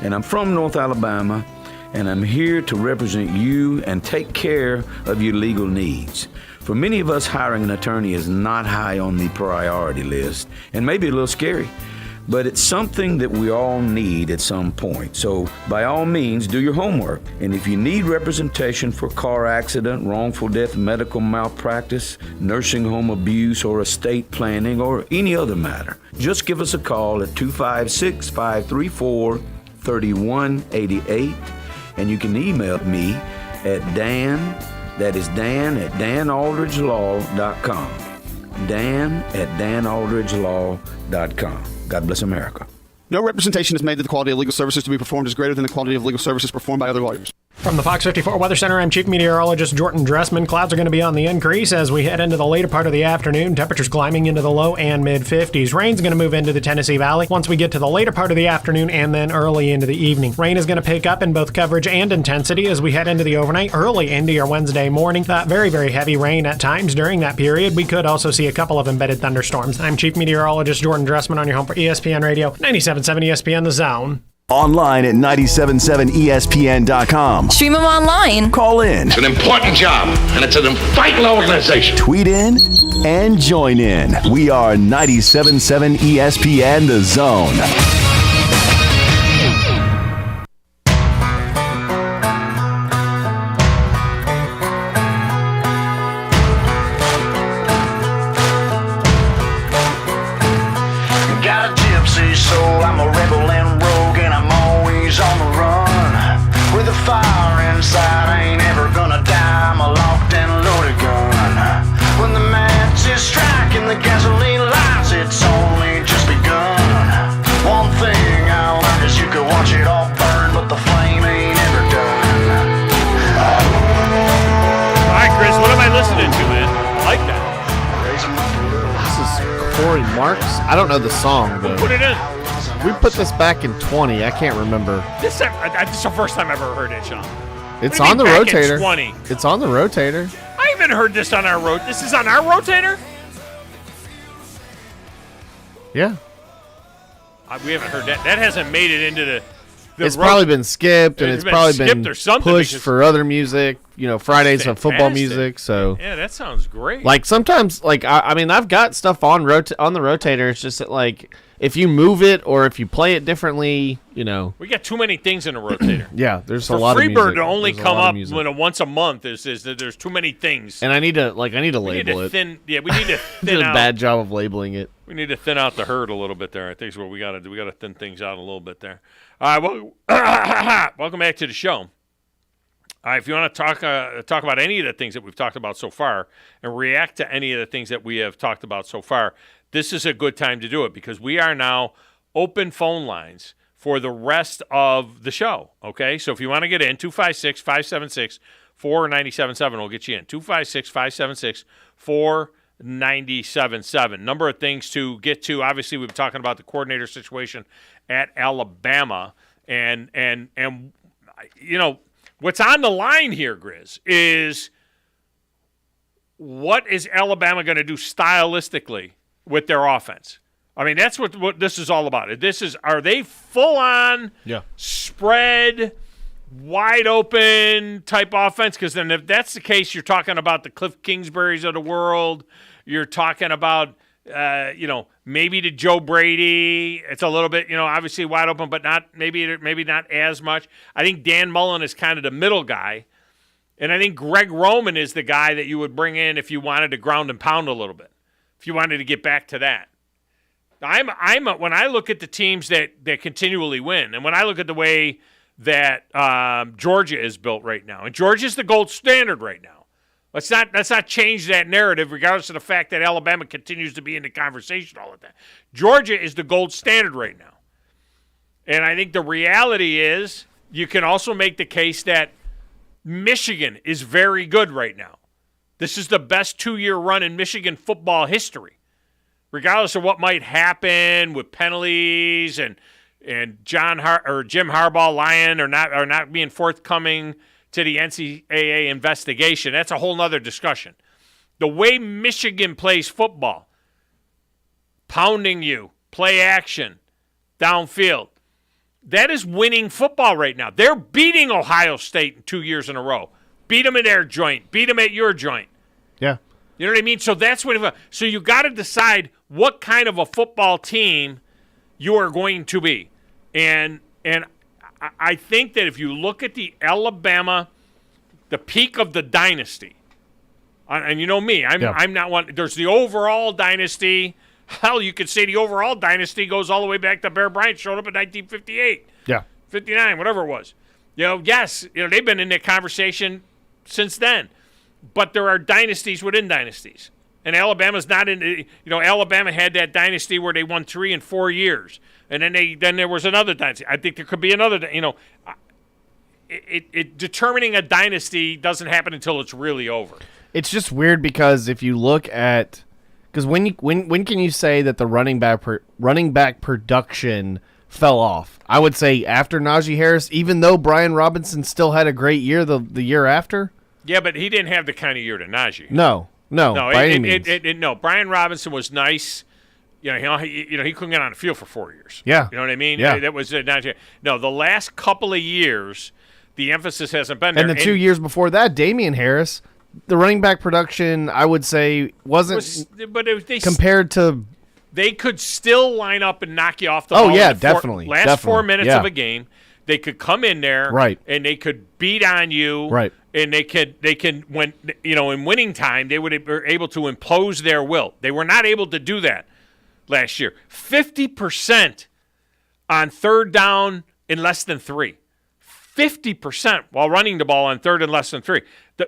And I'm from North Alabama, and I'm here to represent you and take care of your legal needs. For many of us, hiring an attorney is not high on the priority list, and maybe a little scary. But it's something that we all need at some point. So by all means, do your homework. And if you need representation for car accident, wrongful death, medical malpractice, nursing home abuse, or estate planning, or any other matter, just give us a call at 256-534-3188. And you can email me at Dan, that is Dan at danaldridgelaw.com. Dan at danaldridgelaw.com. God bless America. No representation is made that the quality of legal services to be performed is greater than the quality of legal services performed by other lawyers. From the Fox 54 Weather Center, I'm Chief Meteorologist Jordan Dressman. Clouds are going to be on the increase as we head into the later part of the afternoon. Temperatures climbing into the low and mid-50s. Rain's going to move into the Tennessee Valley once we get to the later part of the afternoon and then early into the evening. Rain is going to pick up in both coverage and intensity as we head into the overnight, early into your Wednesday morning. Very, very heavy rain at times during that period. We could also see a couple of embedded thunderstorms. I'm Chief Meteorologist Jordan Dressman on your home for ESPN Radio, 97.7 ESPN The Zone. Online at 977ESPN.com. Stream them online. Call in. It's an important job, and it's an vital organization. Tweet in and join in. We are 97.7 ESPN The Zone. Got a gypsy soul, I'm a rebel and rogue, and I'm always on the run. With a fire inside, I ain't ever gonna die, I'm a locked and loaded gun. When the match is striking the gasoline lights, it's only just begun. One thing I learned is you could watch it all burn, but the flame ain't ever done. All right, Chris, what am I listening to, man? I like that. This is Corey Marks. I don't know the song, though. Put it in. We put this back in 20. I can't remember. This is the first time I've ever heard it, Sean. It's on the rotator. 20? It's on the rotator. I haven't heard this on our rotator. This is on our rotator? Yeah. We haven't heard that. That hasn't made it into the It's probably been skipped, and it's probably been or something pushed for other music. You know, Fridays of football music. So yeah, that sounds great. Like sometimes, like I mean, I've got stuff on the rotator. It's just that, like, if you move it or if you play it differently, you know. We got too many things in the rotator. Yeah, there's for a lot of music. Freebird to only come up once a month is that there's too many things. And I need to label it. We need to thin did a out. bad job of labeling it. We need to thin out the herd a little bit there. I think is what we got to do. We got to thin things out a little bit there. All right, well, welcome back to the show. All right, if you want to talk about any of the things that we've talked about so far and react to any of the things that we have talked about so far, this is a good time to do it because we are now open phone lines for the rest of the show, okay? So if you want to get in, 256-576-4977 will get you in. 256-576-4977. Number of things to get to. Obviously, we've been talking about the coordinator situation at Alabama. And you know, what's on the line here, Grizz, is what is Alabama going to do stylistically with their offense? I mean, that's what this is all about. Are they full on spread, wide open type offense? Because then if that's the case, you're talking about the Cliff Kingsburys of the world. You're talking about, maybe to Joe Brady. It's a little bit, obviously wide open, but not maybe not as much. I think Dan Mullen is kind of the middle guy. And I think Greg Roman is the guy that you would bring in if you wanted to ground and pound a little bit, if you wanted to get back to that. When I look at the teams that continually win, and when I look at the way that Georgia is built right now, and Georgia's the gold standard right now. Let's not change that narrative, regardless of the fact that Alabama continues to be in the conversation all the time. Georgia is the gold standard right now, and I think the reality is you can also make the case that Michigan is very good right now. This is the best 2-year run in Michigan football history. Regardless of what might happen with penalties and Jim Harbaugh lying or not being forthcoming to the NCAA investigation, that's a whole nother discussion. The way Michigan plays football, pounding you, play action, downfield, that is winning football right now. They're beating Ohio State 2 years in a row. Beat them at their joint. Beat them at your joint. Yeah. You know what I mean? So that's what. So you got to decide what kind of a football team you are going to be, and I think that if you look at the Alabama, the peak of the dynasty, and you know me, I'm not one. There's the overall dynasty. Hell, you could say the overall dynasty goes all the way back to Bear Bryant showed up in 1958. Yeah, 59, whatever it was. Yes, they've been in that conversation since then. But there are dynasties within dynasties. And Alabama's not in, Alabama had that dynasty where they won 3 in 4 years. And then there was another dynasty. I think there could be another, determining a dynasty doesn't happen until it's really over. It's just weird because if you look at, because when can you say that the running back production fell off? I would say after Najee Harris, even though Brian Robinson still had a great year the year after. Yeah, but he didn't have the kind of year that Najee. No, by any means. No, Brian Robinson was nice. He couldn't get on the field for 4 years. Yeah, you know what I mean. Yeah, that was Najee. No, the last couple of years, the emphasis hasn't been there. And the 2 years before that, Damian Harris. The running back production, I would say, wasn't compared to. They could still line up and knock you off the ball. Oh, yeah, definitely. Last 4 minutes of a game, they could come in there, right, and they could beat on you, right, and they can when in winning time they were able to impose their will. They were not able to do that last year. 50% on third down in less than 3. 50% while running the ball on third and less than 3.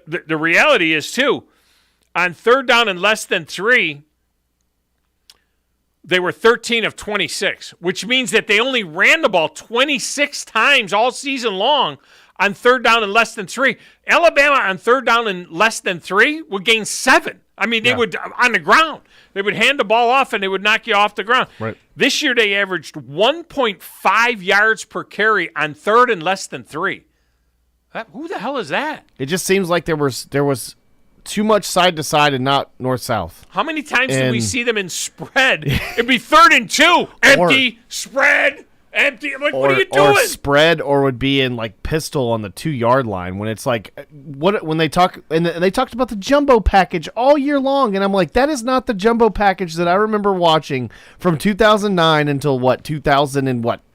The reality is, too, on third down and less than 3, they were 13 of 26, which means that they only ran the ball 26 times all season long on third down and less than 3. Alabama on third down and less than 3 would gain 7. I mean, they would, on the ground, they would hand the ball off and they would knock you off the ground. Right. This year they averaged 1.5 yards per carry on third and less than 3. Who the hell is that? It just seems like there was too much side to side and not north south. How many times did we see them in spread? It'd be 3rd and 2, empty, spread, empty. I'm like, what are you doing? Or spread, or would be in like pistol on the 2-yard line when it's like when they talk and they talked about the jumbo package all year long, and I'm like, that is not the jumbo package that I remember watching from 2009 until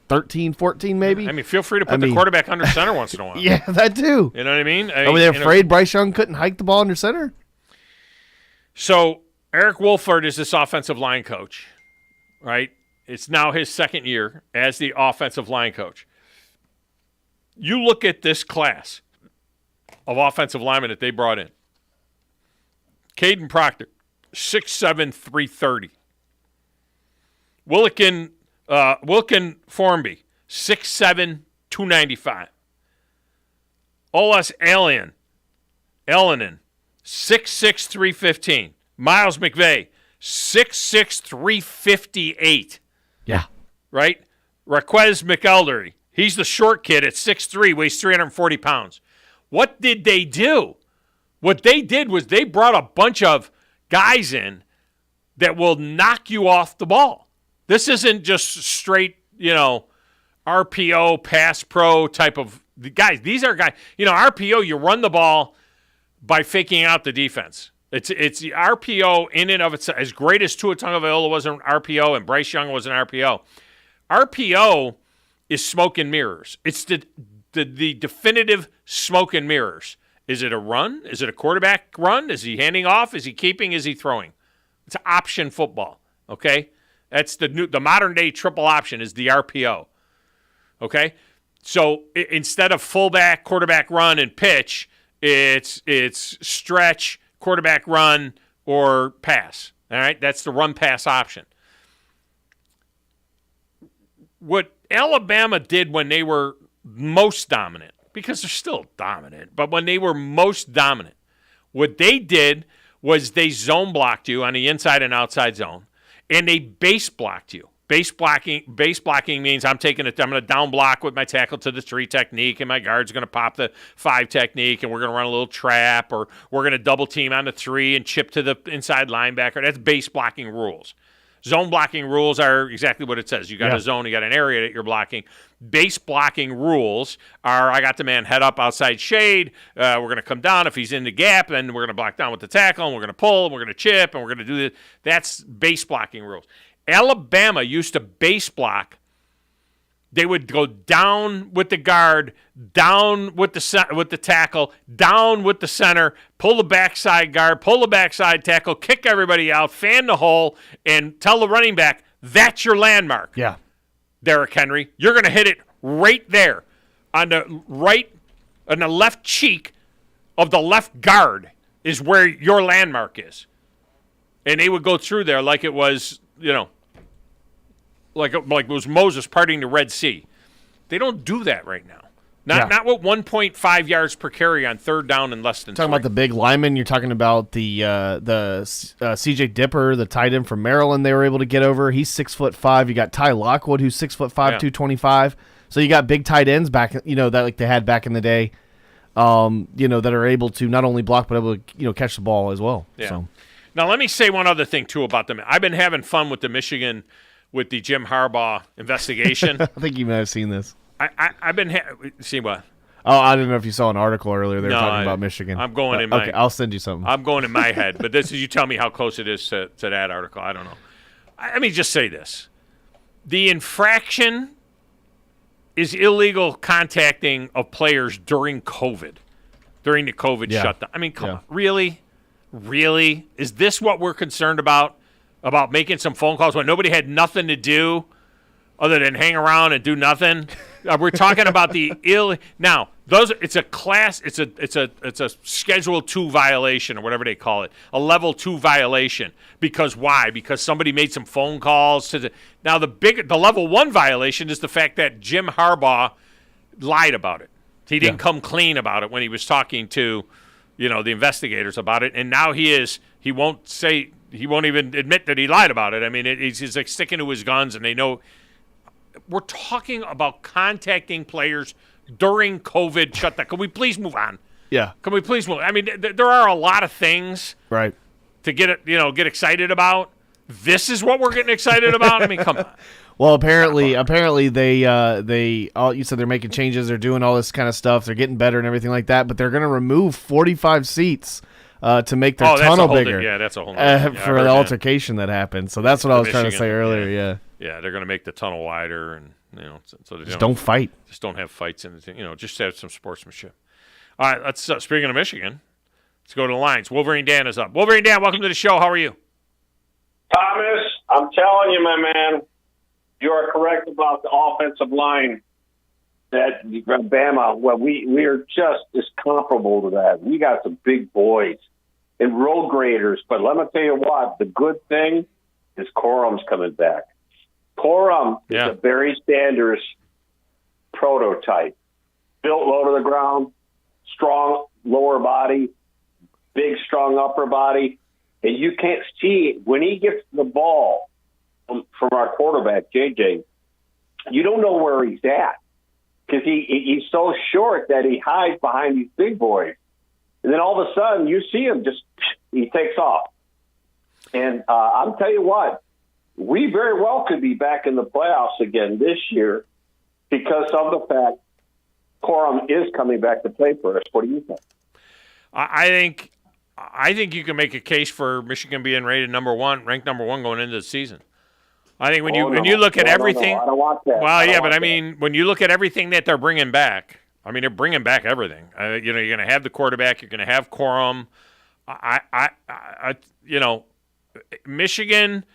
13, 14 maybe? I mean, feel free to put the quarterback under center once in a while. Yeah, that too. You know what I mean? Were they afraid Bryce Young couldn't hike the ball under center? So Eric Wolford is this offensive line coach, right? It's now his second year as the offensive line coach. You look at this class of offensive linemen that they brought in. Caden Proctor, 6'7", 330. Wilkin Formby, 6'7", 295. Olas Elenin, 6'6", 315. Miles McVay, 6'6", 358. Yeah. Right? Raquez McElderry, he's the short kid at 6'3", weighs 340 pounds. What did they do? What they did was they brought a bunch of guys in that will knock you off the ball. This isn't just straight, RPO, pass pro type of guys. These are guys, RPO, you run the ball by faking out the defense. It's the RPO in and of itself. As great as Tua Tagovailoa was an RPO and Bryce Young was an RPO, RPO is smoke and mirrors. It's the definitive smoke and mirrors. Is it a run? Is it a quarterback run? Is he handing off? Is he keeping? Is he throwing? It's option football, okay? That's the modern day triple option is the RPO. Okay? So instead of fullback, quarterback run, and pitch, it's stretch, quarterback run, or pass. All right? That's the run pass option. What Alabama did when they were most dominant, because they're still dominant, but when they were most dominant, what they did was they zone blocked you on the inside and outside zone. And they base blocked you. Base blocking means I'm going to down block with my tackle to the 3 technique, and my guard's going to pop the 5 technique, and we're going to run a little trap, or we're going to double team on the 3 and chip to the inside linebacker. That's base blocking rules. Zone blocking rules are exactly what it says. You got a zone, you got an area that you're blocking. Base blocking rules are I got the man head up outside shade. We're going to come down. If he's in the gap, then we're going to block down with the tackle, and we're going to pull, and we're going to chip, and we're going to do this. That's base blocking rules. Alabama used to base block. They would go down with the guard, down with the tackle, down with the center, pull the backside guard, pull the backside tackle, kick everybody out, fan the hole, and tell the running back, that's your landmark. Yeah. Derrick Henry, you're going to hit it right there on the left cheek of the left guard is where your landmark is. And they would go through there like it was, like it was Moses parting the Red Sea. They don't do that right now. Not with 1.5 yards per carry on third down and less than Talking about the big linemen, you're talking about the CJ Dipper, the tight end from Maryland. They were able to get over. He's 6'5". You got Ty Lockwood, who's 6'5", 225. So you got big tight ends back, that like they had back in the day. That are able to not only block but able to catch the ball as well. Yeah. So. Now let me say one other thing too about them. I've been having fun with the Jim Harbaugh investigation. I think you might have seen this. I've been see what? Oh, I didn't know if you saw an article earlier. They were talking about Michigan. I'm going in my. Okay, I'll send you something. I'm going in my head, but this is you tell me how close it is to that article. I don't know. Let me just say this: the infraction is illegal contacting of players during COVID, during the COVID shutdown. I mean, come on, really? Is this what we're concerned about? About making some phone calls when nobody had nothing to do other than hang around and do nothing? We're talking about the now. It's a Schedule 2 violation or whatever they call it, a Level 2 violation. Because why? Because somebody made some phone calls to now the Level 1 violation is the fact that Jim Harbaugh lied about it. He didn't come clean about it when he was talking to, the investigators about it, and now he won't even admit that he lied about it. I mean, he's like sticking to his guns, and they know. We're talking about contacting players during COVID shutdown. Can we please move on? Yeah. Can we please move? I mean, there are a lot of things to get excited about. This is what we're getting excited about. I mean, come on. Well, apparently they you said they're making changes. They're doing all this kind of stuff. They're getting better and everything like that. But they're going to remove 45 seats to make their tunnel bigger. That's a whole for the altercation that happened. So that's what I was trying to say earlier. Yeah. Yeah, they're going to make the tunnel wider, and so they don't fight. Just don't have fights in it. Just have some sportsmanship. All right, let's. Speaking of Michigan, let's go to the lines. Wolverine Dan is up. Wolverine Dan, welcome to the show. How are you? Thomas, I'm telling you, my man, you are correct about the offensive line. That Bama, well, we are just as comparable to that. We got some big boys and road graders, but let me tell you what, the good thing is Corum's coming back. Corum is a Barry Sanders prototype. Built low to the ground, strong lower body, big, strong upper body. And you can't see when he gets the ball from our quarterback, JJ, you don't know where he's at because he's so short that he hides behind these big boys. And then all of a sudden you see him he takes off. And I'm telling you what, we very well could be back in the playoffs again this year because of the fact Corum is coming back to play for us. What do you think? I think you can make a case for Michigan being ranked number one going into the season. I think when you look at everything, I don't want that. Well, yeah, but I mean, when you look at everything that they're bringing back, I mean, they're bringing back everything. You're going to have the quarterback, you're going to have Corum. Michigan,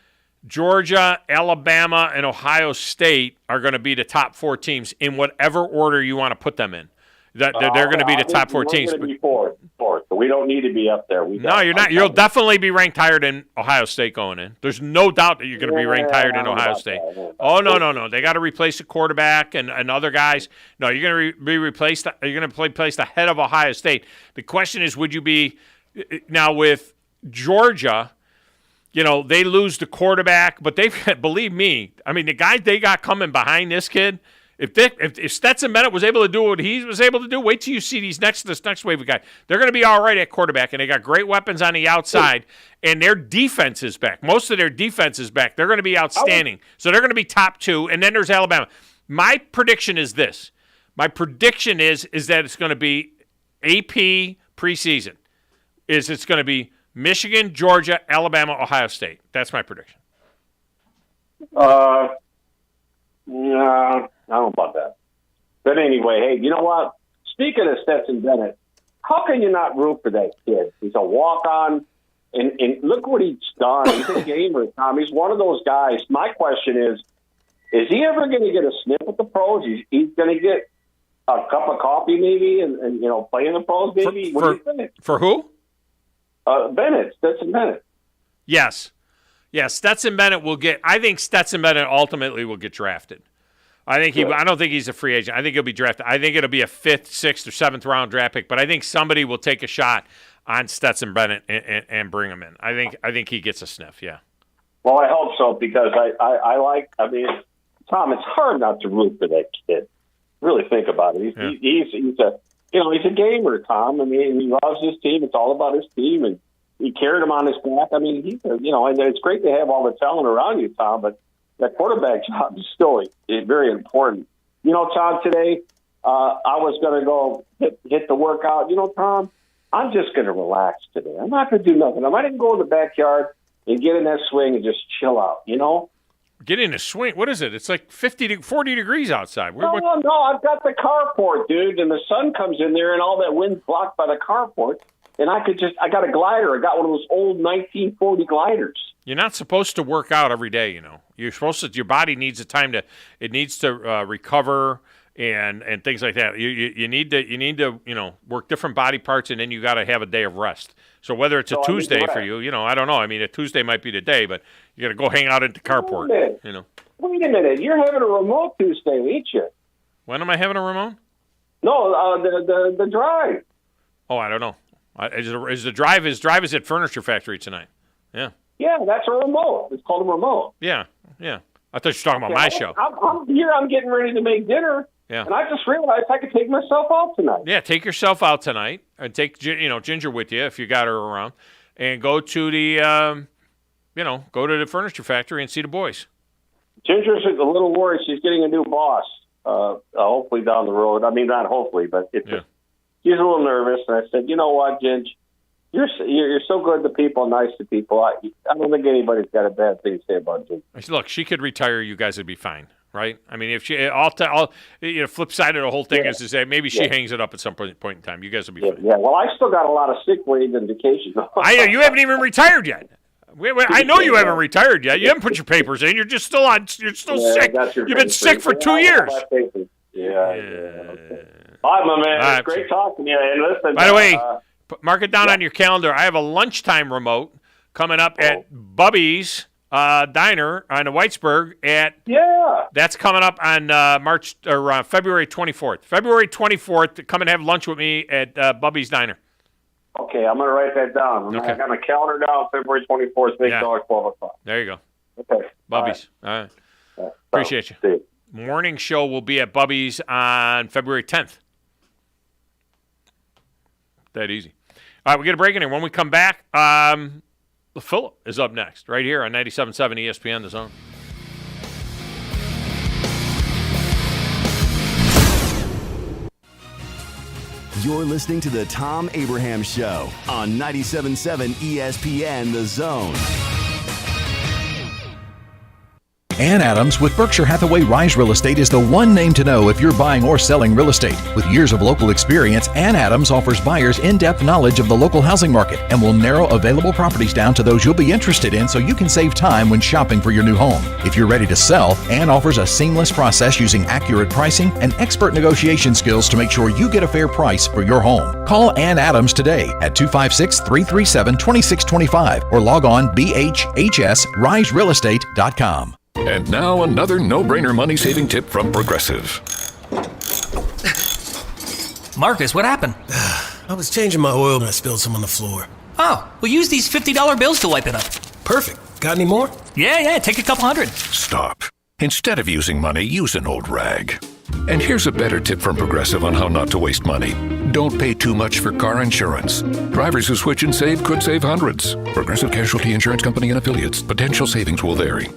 Georgia, Alabama, and Ohio State are going to be the top four teams in whatever order you want to put them in. They're going to be the top four teams. We're going to be fourth, so we don't need to be up there. No, you're not. You'll definitely be ranked higher than Ohio State going in. There's no doubt that you're going to be ranked higher than Ohio State. Oh, no. They got to replace the quarterback and other guys. No, you're going to be replaced. You're going to be placed ahead of Ohio State. The question is, would you be now with Georgia? They lose the quarterback, but believe me, I mean, the guys they got coming behind this kid, if Stetson Bennett was able to do what he was able to do, wait till you see this next wave of guys. They're going to be all right at quarterback, and they got great weapons on the outside, and their defense is back. Most of their defense is back. They're going to be outstanding. So they're going to be top two, and then there's Alabama. My prediction is this. My prediction is that it's going to be AP preseason. It's going to be Michigan, Georgia, Alabama, Ohio State. That's my prediction. No, I don't know about that. But anyway, hey, you know what? Speaking of Stetson Bennett, how can you not root for that kid? He's a walk-on, and look what he's done. He's a gamer, Tom. He's one of those guys. My question is he ever going to get a sniff at the pros? He's going to get a cup of coffee maybe and play in the pros maybe? What do you think? For who? Stetson Bennett. Yes. Yeah, Stetson Bennett will get – I think Stetson Bennett ultimately will get drafted. I don't think he's a free agent. I think he'll be drafted. I think it'll be a 5th, 6th, or 7th round draft pick, but I think somebody will take a shot on Stetson Bennett and bring him in. I think he gets a sniff, yeah. Well, I hope so because Thom, it's hard not to root for that kid. Really think about it. He's a gamer, Thom. I mean, he loves his team. It's all about his team, and he carried him on his back. I mean, and it's great to have all the talent around you, Thom, but that quarterback job is still very important. Thom, today I was going to go hit the workout. Thom, I'm just going to relax today. I'm not going to do nothing. I might even go in the backyard and get in that swing and just chill out, Get in a swing? What is it? It's like 40 degrees outside. No, I've got the carport, dude, and the sun comes in there and all that wind's blocked by the carport. And I got a glider. I got one of those old 1940 gliders. You're not supposed to work out every day, You're supposed to. Your body needs a time to. It needs to recover and things like that. You need to work different body parts, and then you got to have a day of rest. So whether it's a Tuesday for you, I don't know. I mean, a Tuesday might be the day, but you got to go hang out at the carport. Wait a minute. You're having a remote Tuesday, ain't you? When am I having a remote? No, the drive. Oh, I don't know. Is the drive is at Furniture Factory tonight? Yeah. Yeah, that's a remote. It's called a remote. Yeah. I thought you were talking about my show. I'm here. I'm getting ready to make dinner. Yeah. And I just realized I could take myself out tonight. Yeah, take yourself out tonight, and take Ginger with you if you got her around, and go to the go to the Furniture Factory and see the boys. Ginger's a little worried. She's getting a new boss. Hopefully down the road. I mean, not hopefully, but she's a little nervous. And I said, you know what, Ginger, you're so good to people, nice to people. I don't think anybody's got a bad thing to say about Ginger. Look, she could retire. You guys would be fine. Right? I mean, if she, flip side of the whole thing is to say maybe she hangs it up at some point in time. You guys will be fine. Yeah, well, I still got a lot of sick leave and vacation. You haven't even retired yet. I know you haven't retired yet. You haven't put your papers in. You're just still on. You're still sick. You've been sick for 2 years. Okay. All right, my man. It's great talking to you. And listen. By the way, mark it down on your calendar. I have a lunchtime remote coming up at Bubby's Diner on the Whitesburg that's coming up on February 24th. February 24th, come and have lunch with me at Bubby's Diner. Okay, I'm going to write that down. I got my calendar down, February 24th, big dog, 12 o'clock. There you go. Okay. Bubby's. All right. Appreciate you. See you. Morning show will be at Bubby's on February 10th. That easy. All right, we get a break in here. When we come back, Phillip is up next, right here on 97.7 ESPN, The Zone. You're listening to the Thom Abraham Show on 97.7 ESPN, The Zone. Ann Adams with Berkshire Hathaway Rise Real Estate is the one name to know if you're buying or selling real estate. With years of local experience, Ann Adams offers buyers in-depth knowledge of the local housing market and will narrow available properties down to those you'll be interested in so you can save time when shopping for your new home. If you're ready to sell, Ann offers a seamless process using accurate pricing and expert negotiation skills to make sure you get a fair price for your home. Call Ann Adams today at 256-337-2625 or log on bhhsriserealestate.com. And now another no-brainer money-saving tip from Progressive. Marcus, what happened? I was changing my oil and I spilled some on the floor. Oh, well, use these $50 bills to wipe it up. Perfect. Got any more? Yeah, take a couple hundred. Stop. Instead of using money, use an old rag. And here's a better tip from Progressive on how not to waste money. Don't pay too much for car insurance. Drivers who switch and save could save hundreds. Progressive Casualty Insurance Company and Affiliates. Potential savings will vary.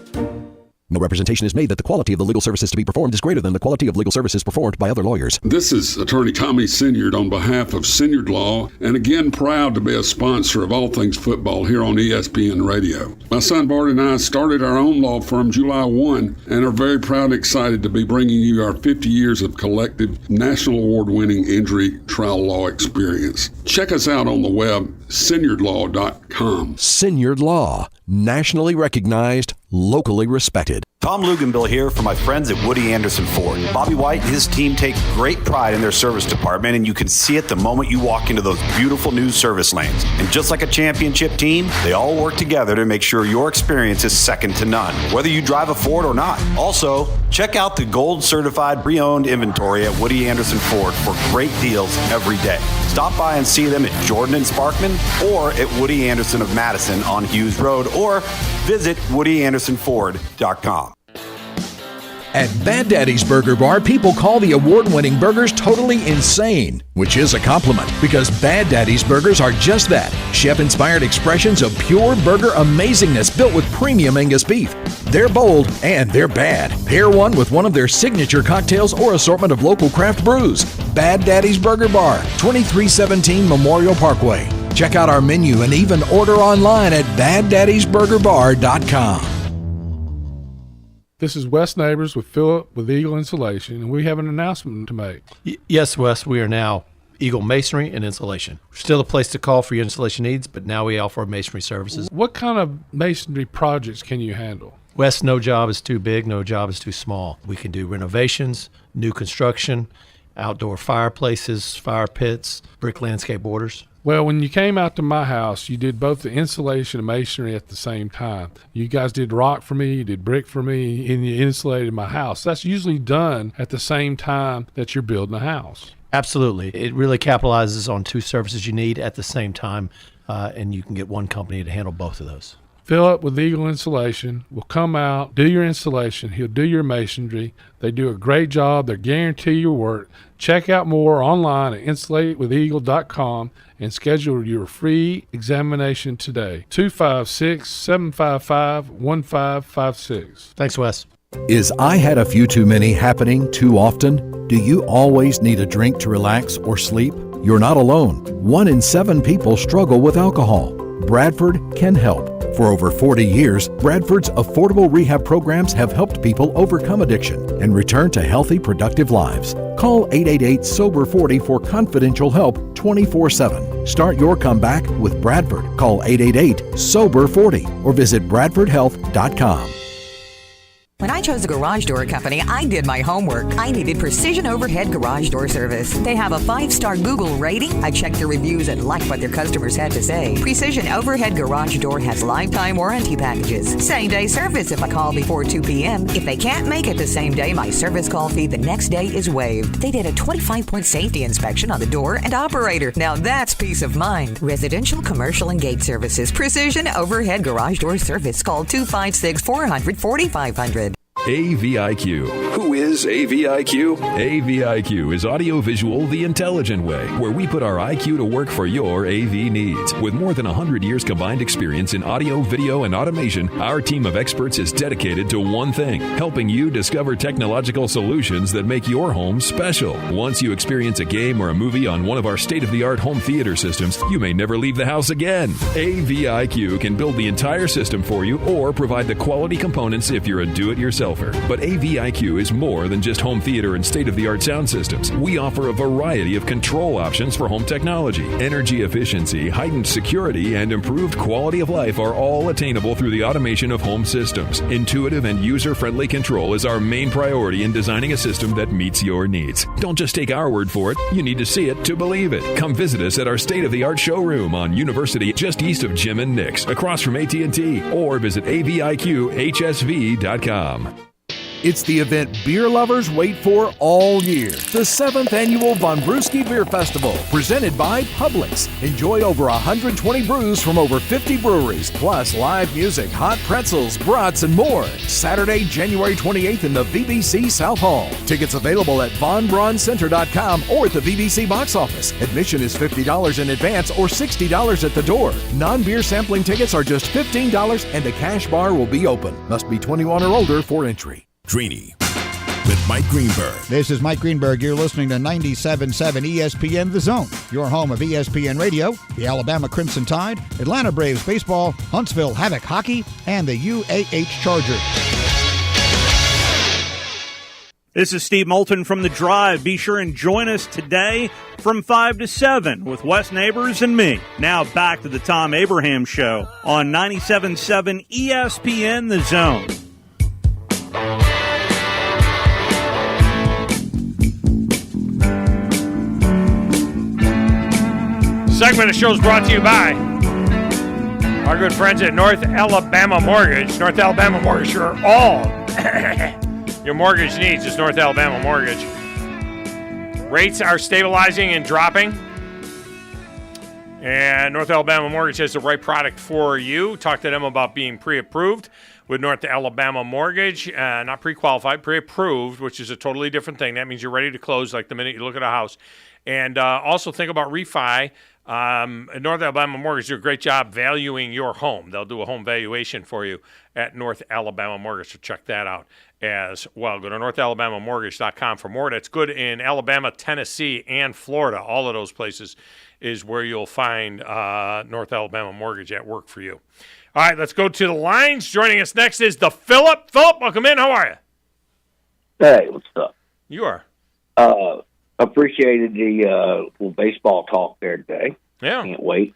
No representation is made that the quality of the legal services to be performed is greater than the quality of legal services performed by other lawyers. This is Attorney Tommy Sinyard on behalf of Sinyard Law, and again proud to be a sponsor of All Things Football here on ESPN Radio. My son Bart and I started our own law firm July 1 and are very proud and excited to be bringing you our 50 years of collective national award-winning injury trial law experience. Check us out on the web, sinyardlaw.com. Sinyard Law, nationally recognized, locally respected. Tom Luganbill here for my friends at Woody Anderson Ford. Bobby White and his team take great pride in their service department, and you can see it the moment you walk into those beautiful new service lanes. And just like a championship team, they all work together to make sure your experience is second to none, whether you drive a Ford or not. Also, check out the gold certified pre-owned inventory at Woody Anderson Ford for great deals every day. Stop by and see them at Jordan and Sparkman or at Woody Anderson of Madison on Hughes Road, or visit WoodyAndersonFord.com. At Bad Daddy's Burger Bar, people call the award-winning burgers totally insane, which is a compliment because Bad Daddy's Burgers are just that, chef-inspired expressions of pure burger amazingness built with premium Angus beef. They're bold and they're bad. Pair one with one of their signature cocktails or assortment of local craft brews. Bad Daddy's Burger Bar, 2317 Memorial Parkway. Check out our menu and even order online at BadDaddy'sBurgerBar.com. This is Wes Neighbors with Philip with Eagle Insulation, and we have an announcement to make. Yes, Wes, we are now Eagle Masonry and Insulation. We're still a place to call for your insulation needs, but now we offer masonry services. What kind of masonry projects can you handle? Wes, no job is too big, no job is too small. We can do renovations, new construction, outdoor fireplaces, fire pits, brick landscape borders. Well, when you came out to my house, you did both the insulation and masonry at the same time. You guys did rock for me, you did brick for me, and you insulated my house. That's usually done at the same time that you're building a house. Absolutely. It really capitalizes on two services you need at the same time, and you can get one company to handle both of those. Philip with Eagle Insulation will come out, do your installation. He'll do your masonry. They do a great job. They guarantee your work. Check out more online at insulatewitheagle.com and schedule your free examination today. 256-755-1556. Thanks, Wes. Is I had a few too many happening too often? Do you always need a drink to relax or sleep? You're not alone. 1 in 7 people struggle with alcohol. Bradford can help. For over 40 years, Bradford's affordable rehab programs have helped people overcome addiction and return to healthy, productive lives. Call 888-SOBER40 for confidential help 24/7. Start your comeback with Bradford. Call 888-SOBER40 or visit bradfordhealth.com. When I chose a garage door company, I did my homework. I needed Precision Overhead Garage Door Service. They have a 5-star Google rating. I checked their reviews and liked what their customers had to say. Precision Overhead Garage Door has lifetime warranty packages. Same-day service if I call before 2 p.m. If they can't make it the same day, my service call fee the next day is waived. They did a 25-point safety inspection on the door and operator. Now that's peace of mind. Residential, commercial, and gate services. Precision Overhead Garage Door Service. Call 256-400-4500. AVIQ. Who is AVIQ? AVIQ is audiovisual the intelligent way, where we put our IQ to work for your AV needs. With more than 100 years combined experience in audio, video, and automation, our team of experts is dedicated to one thing: helping you discover technological solutions that make your home special. Once you experience a game or a movie on one of our state-of-the-art home theater systems, you may never leave the house again. AVIQ can build the entire system for you or provide the quality components if you're a do-it-yourselfer. But AVIQ is more than just home theater and state-of-the-art sound systems. We offer a variety of control options for home technology. Energy efficiency, heightened security, and improved quality of life are all attainable through the automation of home systems. Intuitive and user-friendly control is our main priority in designing a system that meets your needs. Don't just take our word for it. You need to see it to believe it. Come visit us at our state-of-the-art showroom on University, just east of Jim and Nick's, across from AT&T, or visit AVIQHSV.com. It's the event beer lovers wait for all year. The 7th Annual Von Brewski Beer Festival, presented by Publix. Enjoy over 120 brews from over 50 breweries, plus live music, hot pretzels, brats, and more. Saturday, January 28th in the VBC South Hall. Tickets available at VonBraunCenter.com or at the VBC box office. Admission is $50 in advance or $60 at the door. Non-beer sampling tickets are just $15 and the cash bar will be open. Must be 21 or older for entry. Greeny with Mike Greenberg. This is Mike Greenberg. You're listening to 97.7 ESPN The Zone, your home of ESPN Radio, the Alabama Crimson Tide, Atlanta Braves baseball, Huntsville Havoc hockey, and the UAH Chargers. This is Steve Moulton from The Drive. Be sure and join us today from 5 to 7 with Wes Neighbors and me. Now back to the Tom Abraham Show on 97.7 ESPN The Zone. segment of the show is brought to you by our good friends at North Alabama Mortgage. North Alabama Mortgage, for all your mortgage needs is North Alabama Mortgage. Rates are stabilizing and dropping. And North Alabama Mortgage has the right product for you. Talk to them about being pre-approved with North Alabama Mortgage. Not pre-qualified, pre-approved, which is a totally different thing. That means you're ready to close like the minute you look at a house. And also think about refi. North Alabama Mortgage do a great job valuing your home. They'll do a home valuation for you at North Alabama Mortgage, so check that out as well. Go to NorthAlabamaMortgage.com for more. That's good in Alabama, Tennessee, and Florida. All of those places is where you'll find North Alabama Mortgage at work for you. All right, let's go to the lines. Joining us next is the Philip. Philip, welcome in. How are you? Hey, what's up? You are. Appreciated the baseball talk there today. Yeah. Can't wait.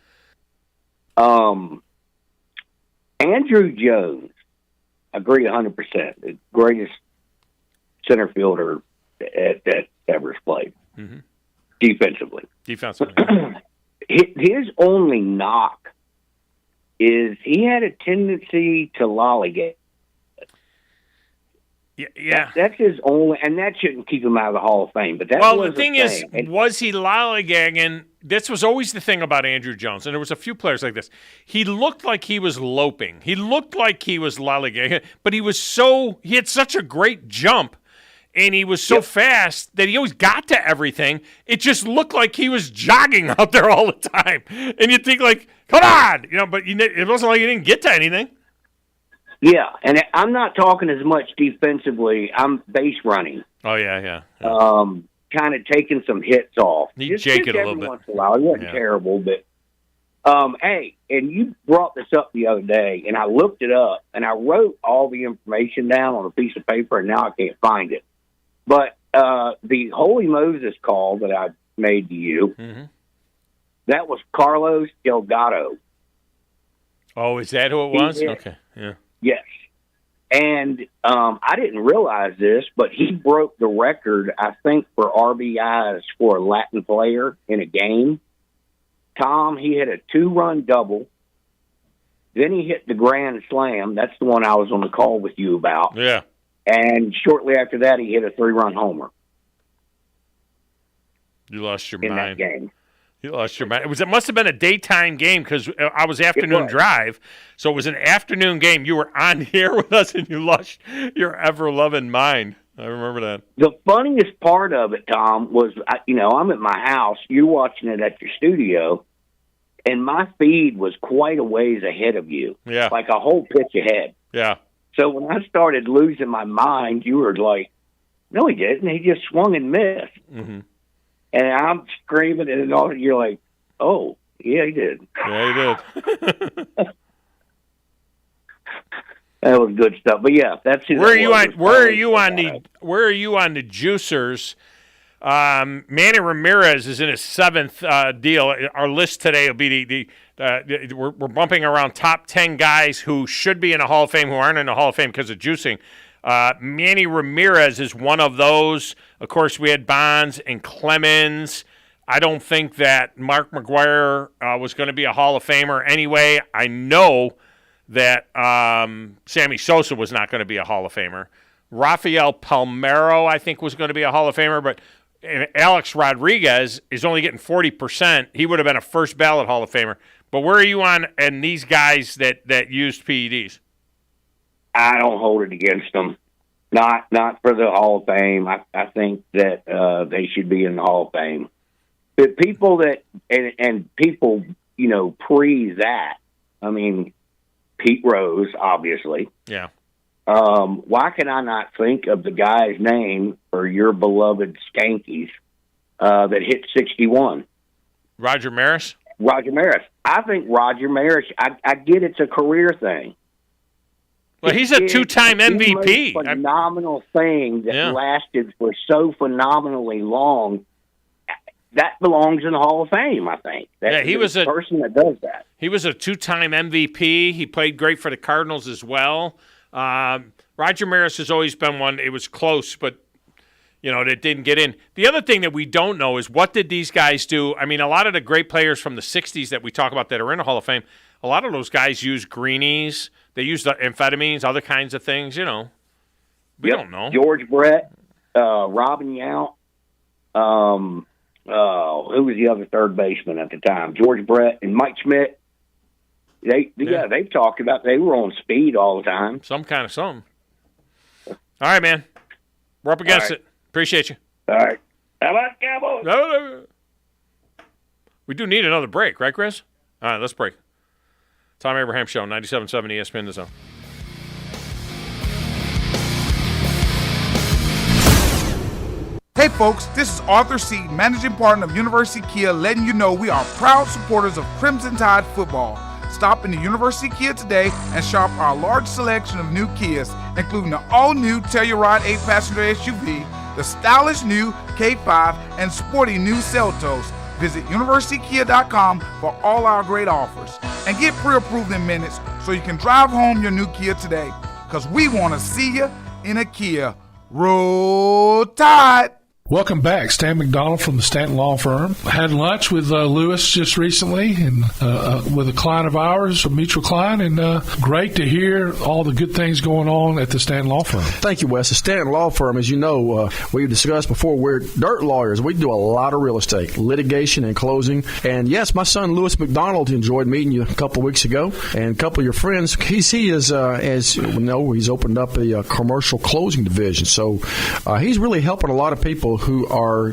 Andrew Jones, agree 100%. The greatest center fielder that ever played. Mm-hmm. Defensively. His only knock is he had a tendency to lollygag. Yeah. That's his only, and that shouldn't keep him out of the Hall of Fame. But that the thing is, was he lollygagging? This was always the thing about Andrew Jones, and there was a few players like this. He looked like he was loping. He looked like he was lollygagging, but he had such a great jump, and he was so fast that he always got to everything. It just looked like he was jogging out there all the time, and you think like, come on, but it wasn't like he didn't get to anything. Yeah, and I'm not talking as much defensively. I'm base running. Oh, yeah. Kind of taking some hits off. Need Jake it a little bit. Once in a while. It wasn't terrible, but hey, and you brought this up the other day, and I looked it up, and I wrote all the information down on a piece of paper, and now I can't find it. But the Holy Moses call that I made to you, that was Carlos Delgado. Oh, is that who it was? Okay, yeah. Yes. And I didn't realize this, but he broke the record, I think, for RBIs for a Latin player in a game. Thom, he hit a 2-run double. Then he hit the grand slam. That's the one I was on the call with you about. Yeah. And shortly after that, he hit a 3-run homer. You lost your mind. In that game. You lost your mind. It must have been a daytime game because I was afternoon drive, so it was an afternoon game. You were on here with us, and you lost your ever-loving mind. I remember that. The funniest part of it, Thom, was, I'm at my house. You're watching it at your studio, and my feed was quite a ways ahead of you. Yeah. Like a whole pitch ahead. Yeah. So when I started losing my mind, you were like, no, he didn't. He just swung and missed. Mm-hmm. And I'm screaming, and all you're like, oh, yeah, he did. Yeah, he did. That was good stuff. But yeah, that's who Where are you on the juicers? Manny Ramirez is in his 7th deal. Our list today will be we're bumping around top 10 guys who should be in the Hall of Fame who aren't in the Hall of Fame because of juicing. Manny Ramirez is one of those. Of course, we had Bonds and Clemens. I don't think that Mark McGwire was going to be a Hall of Famer anyway. I know that Sammy Sosa was not going to be a Hall of Famer. Rafael Palmeiro, I think, was going to be a Hall of Famer, but Alex Rodriguez is only getting 40%. He would have been a first ballot Hall of Famer. But where are you on and these guys that used PEDs? I don't hold it against them. Not for the Hall of Fame. I think that they should be in the Hall of Fame. But people that and people, pre that. I mean, Pete Rose, obviously. Yeah. Why can I not think of the guy's name for your beloved Skankies that hit 61? Roger Maris? Roger Maris. I think Roger Maris, I get it's a career thing. Well, he's a 2-time MVP. Phenomenal thing that lasted for so phenomenally long. That belongs in the Hall of Fame, I think. He was a person that does that. He was a 2-time MVP. He played great for the Cardinals as well. Roger Maris has always been one. It was close, but that didn't get in. The other thing that we don't know is what did these guys do? I mean, a lot of the great players from the 60s that we talk about that are in the Hall of Fame, a lot of those guys use greenies. They use the amphetamines, other kinds of things, We don't know. George Brett, Robin Yount. Who was the other third baseman at the time? George Brett and Mike Schmidt. They've talked about they were on speed all the time. Some kind of something. All right, man. We're up against it. Appreciate you. All right. How about Cowboys? No. We do need another break, right, Chris? All right, let's break. Thom Abraham Show, 97.7 ESPN The Zone. Hey folks, this is Arthur Seaton, managing partner of University Kia, letting you know we are proud supporters of Crimson Tide football. Stop into University Kia today and shop our large selection of new Kias, including the all-new Telluride 8-passenger SUV, the stylish new K5, and sporty new Seltos. Visit universitykia.com for all our great offers. And get pre-approved in minutes so you can drive home your new Kia today. Because we want to see you in a Kia. Roll Tide! Welcome back. Stan McDonald from the Stanton Law Firm. I had lunch with Lewis just recently and with a client of ours, a mutual client, and great to hear all the good things going on at the Stanton Law Firm. Thank you, Wes. The Stanton Law Firm, as you know, we've discussed before, we're dirt lawyers. We do a lot of real estate, litigation and closing. And yes, my son Lewis McDonald enjoyed meeting you a couple of weeks ago, and a couple of your friends. He is, as you know, he's opened up a commercial closing division. So he's really helping a lot of people who are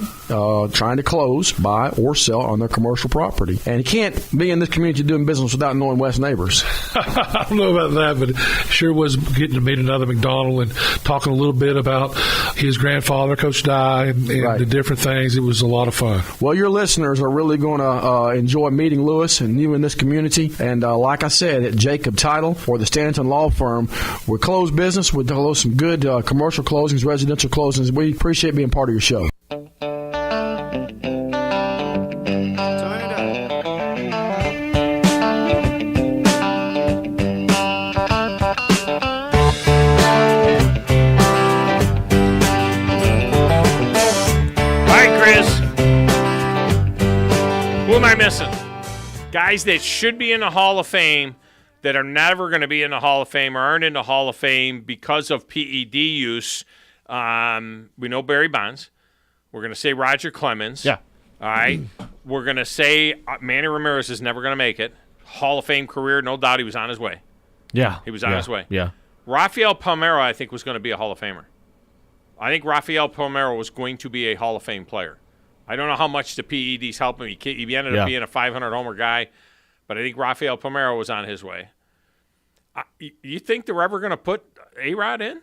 trying to close, buy, or sell on their commercial property. And you can't be in this community doing business without knowing Wes neighbors. I don't know about that, but it sure was getting to meet another McDonald and talking a little bit about his grandfather, Coach Dye, and the different things. It was a lot of fun. Well, your listeners are really going to enjoy meeting Lewis and you in this community. And like I said, at Jacob Title or the Stanton Law Firm, we close business. We close some good commercial closings, residential closings. We appreciate being part of your show. Who am I missing? Guys that should be in the Hall of Fame that are never going to be in the Hall of Fame or aren't in the Hall of Fame because of PED use. We know Barry Bonds. We're going to say Roger Clemens. Yeah. All right. We're going to say Manny Ramirez is never going to make it. Hall of Fame career, no doubt he was on his way. Yeah. He was on his way. Yeah. Rafael Palmeiro, I think, was going to be a Hall of Famer. I think Rafael Palmeiro was going to be a Hall of Fame player. I don't know how much the PEDs helped him. He ended up being a 500-homer guy, but I think Rafael Palmeiro was on his way. You think they're ever going to put A-Rod in?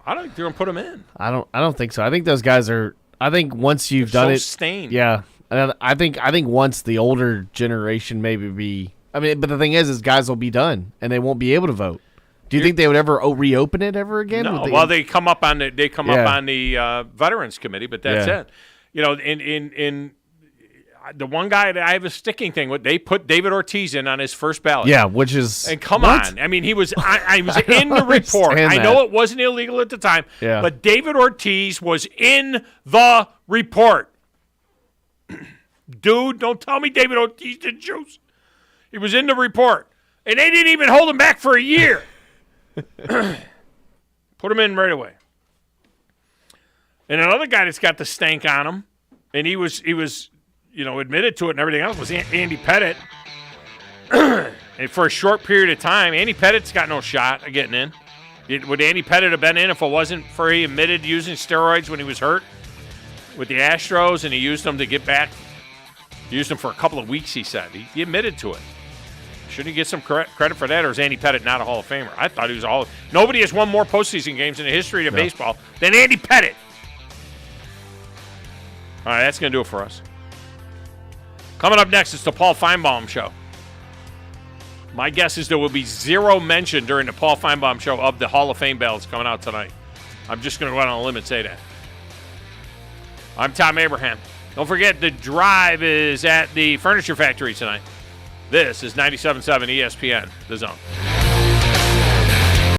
I don't think they're going to put him in. I don't think so. I think those guys are. I think once you've done it, stained. Yeah. I think once the older generation maybe be. I mean, but the thing is guys will be done and they won't be able to vote. Do you think they would ever reopen it ever again? No. Well, they come up on the Veterans Committee, but that's it. You know, in the one guy that I have a sticking thing with, they put David Ortiz in on his first ballot. Yeah, which is and come on, I mean, he was I was in the report. I know it wasn't illegal at the time, but David Ortiz was in the report. Dude, don't tell me David Ortiz did juice. He was in the report, and they didn't even hold him back for a year. Put him in right away. And another guy that's got the stank on him, and he was admitted to it and everything else, was Andy Pettitte. And for a short period of time, Andy Pettitte's got no shot of getting in. Would Andy Pettitte have been in if it wasn't for he admitted using steroids when he was hurt with the Astros, and he used them to get back? He used them for a couple of weeks, he said. He admitted to it. Shouldn't he get some credit for that, or is Andy Pettitte not a Hall of Famer? I thought he was all. Nobody has won more postseason games in the history of baseball than Andy Pettitte. All right, that's going to do it for us. Coming up next, it's the Paul Feinbaum Show. My guess is there will be zero mention during the Paul Feinbaum Show of the Hall of Fame ballots coming out tonight. I'm just going to go out on a limb and say that. I'm Thom Abraham. Don't forget, the drive is at the Furniture Factory tonight. This is 97.7 ESPN, The Zone.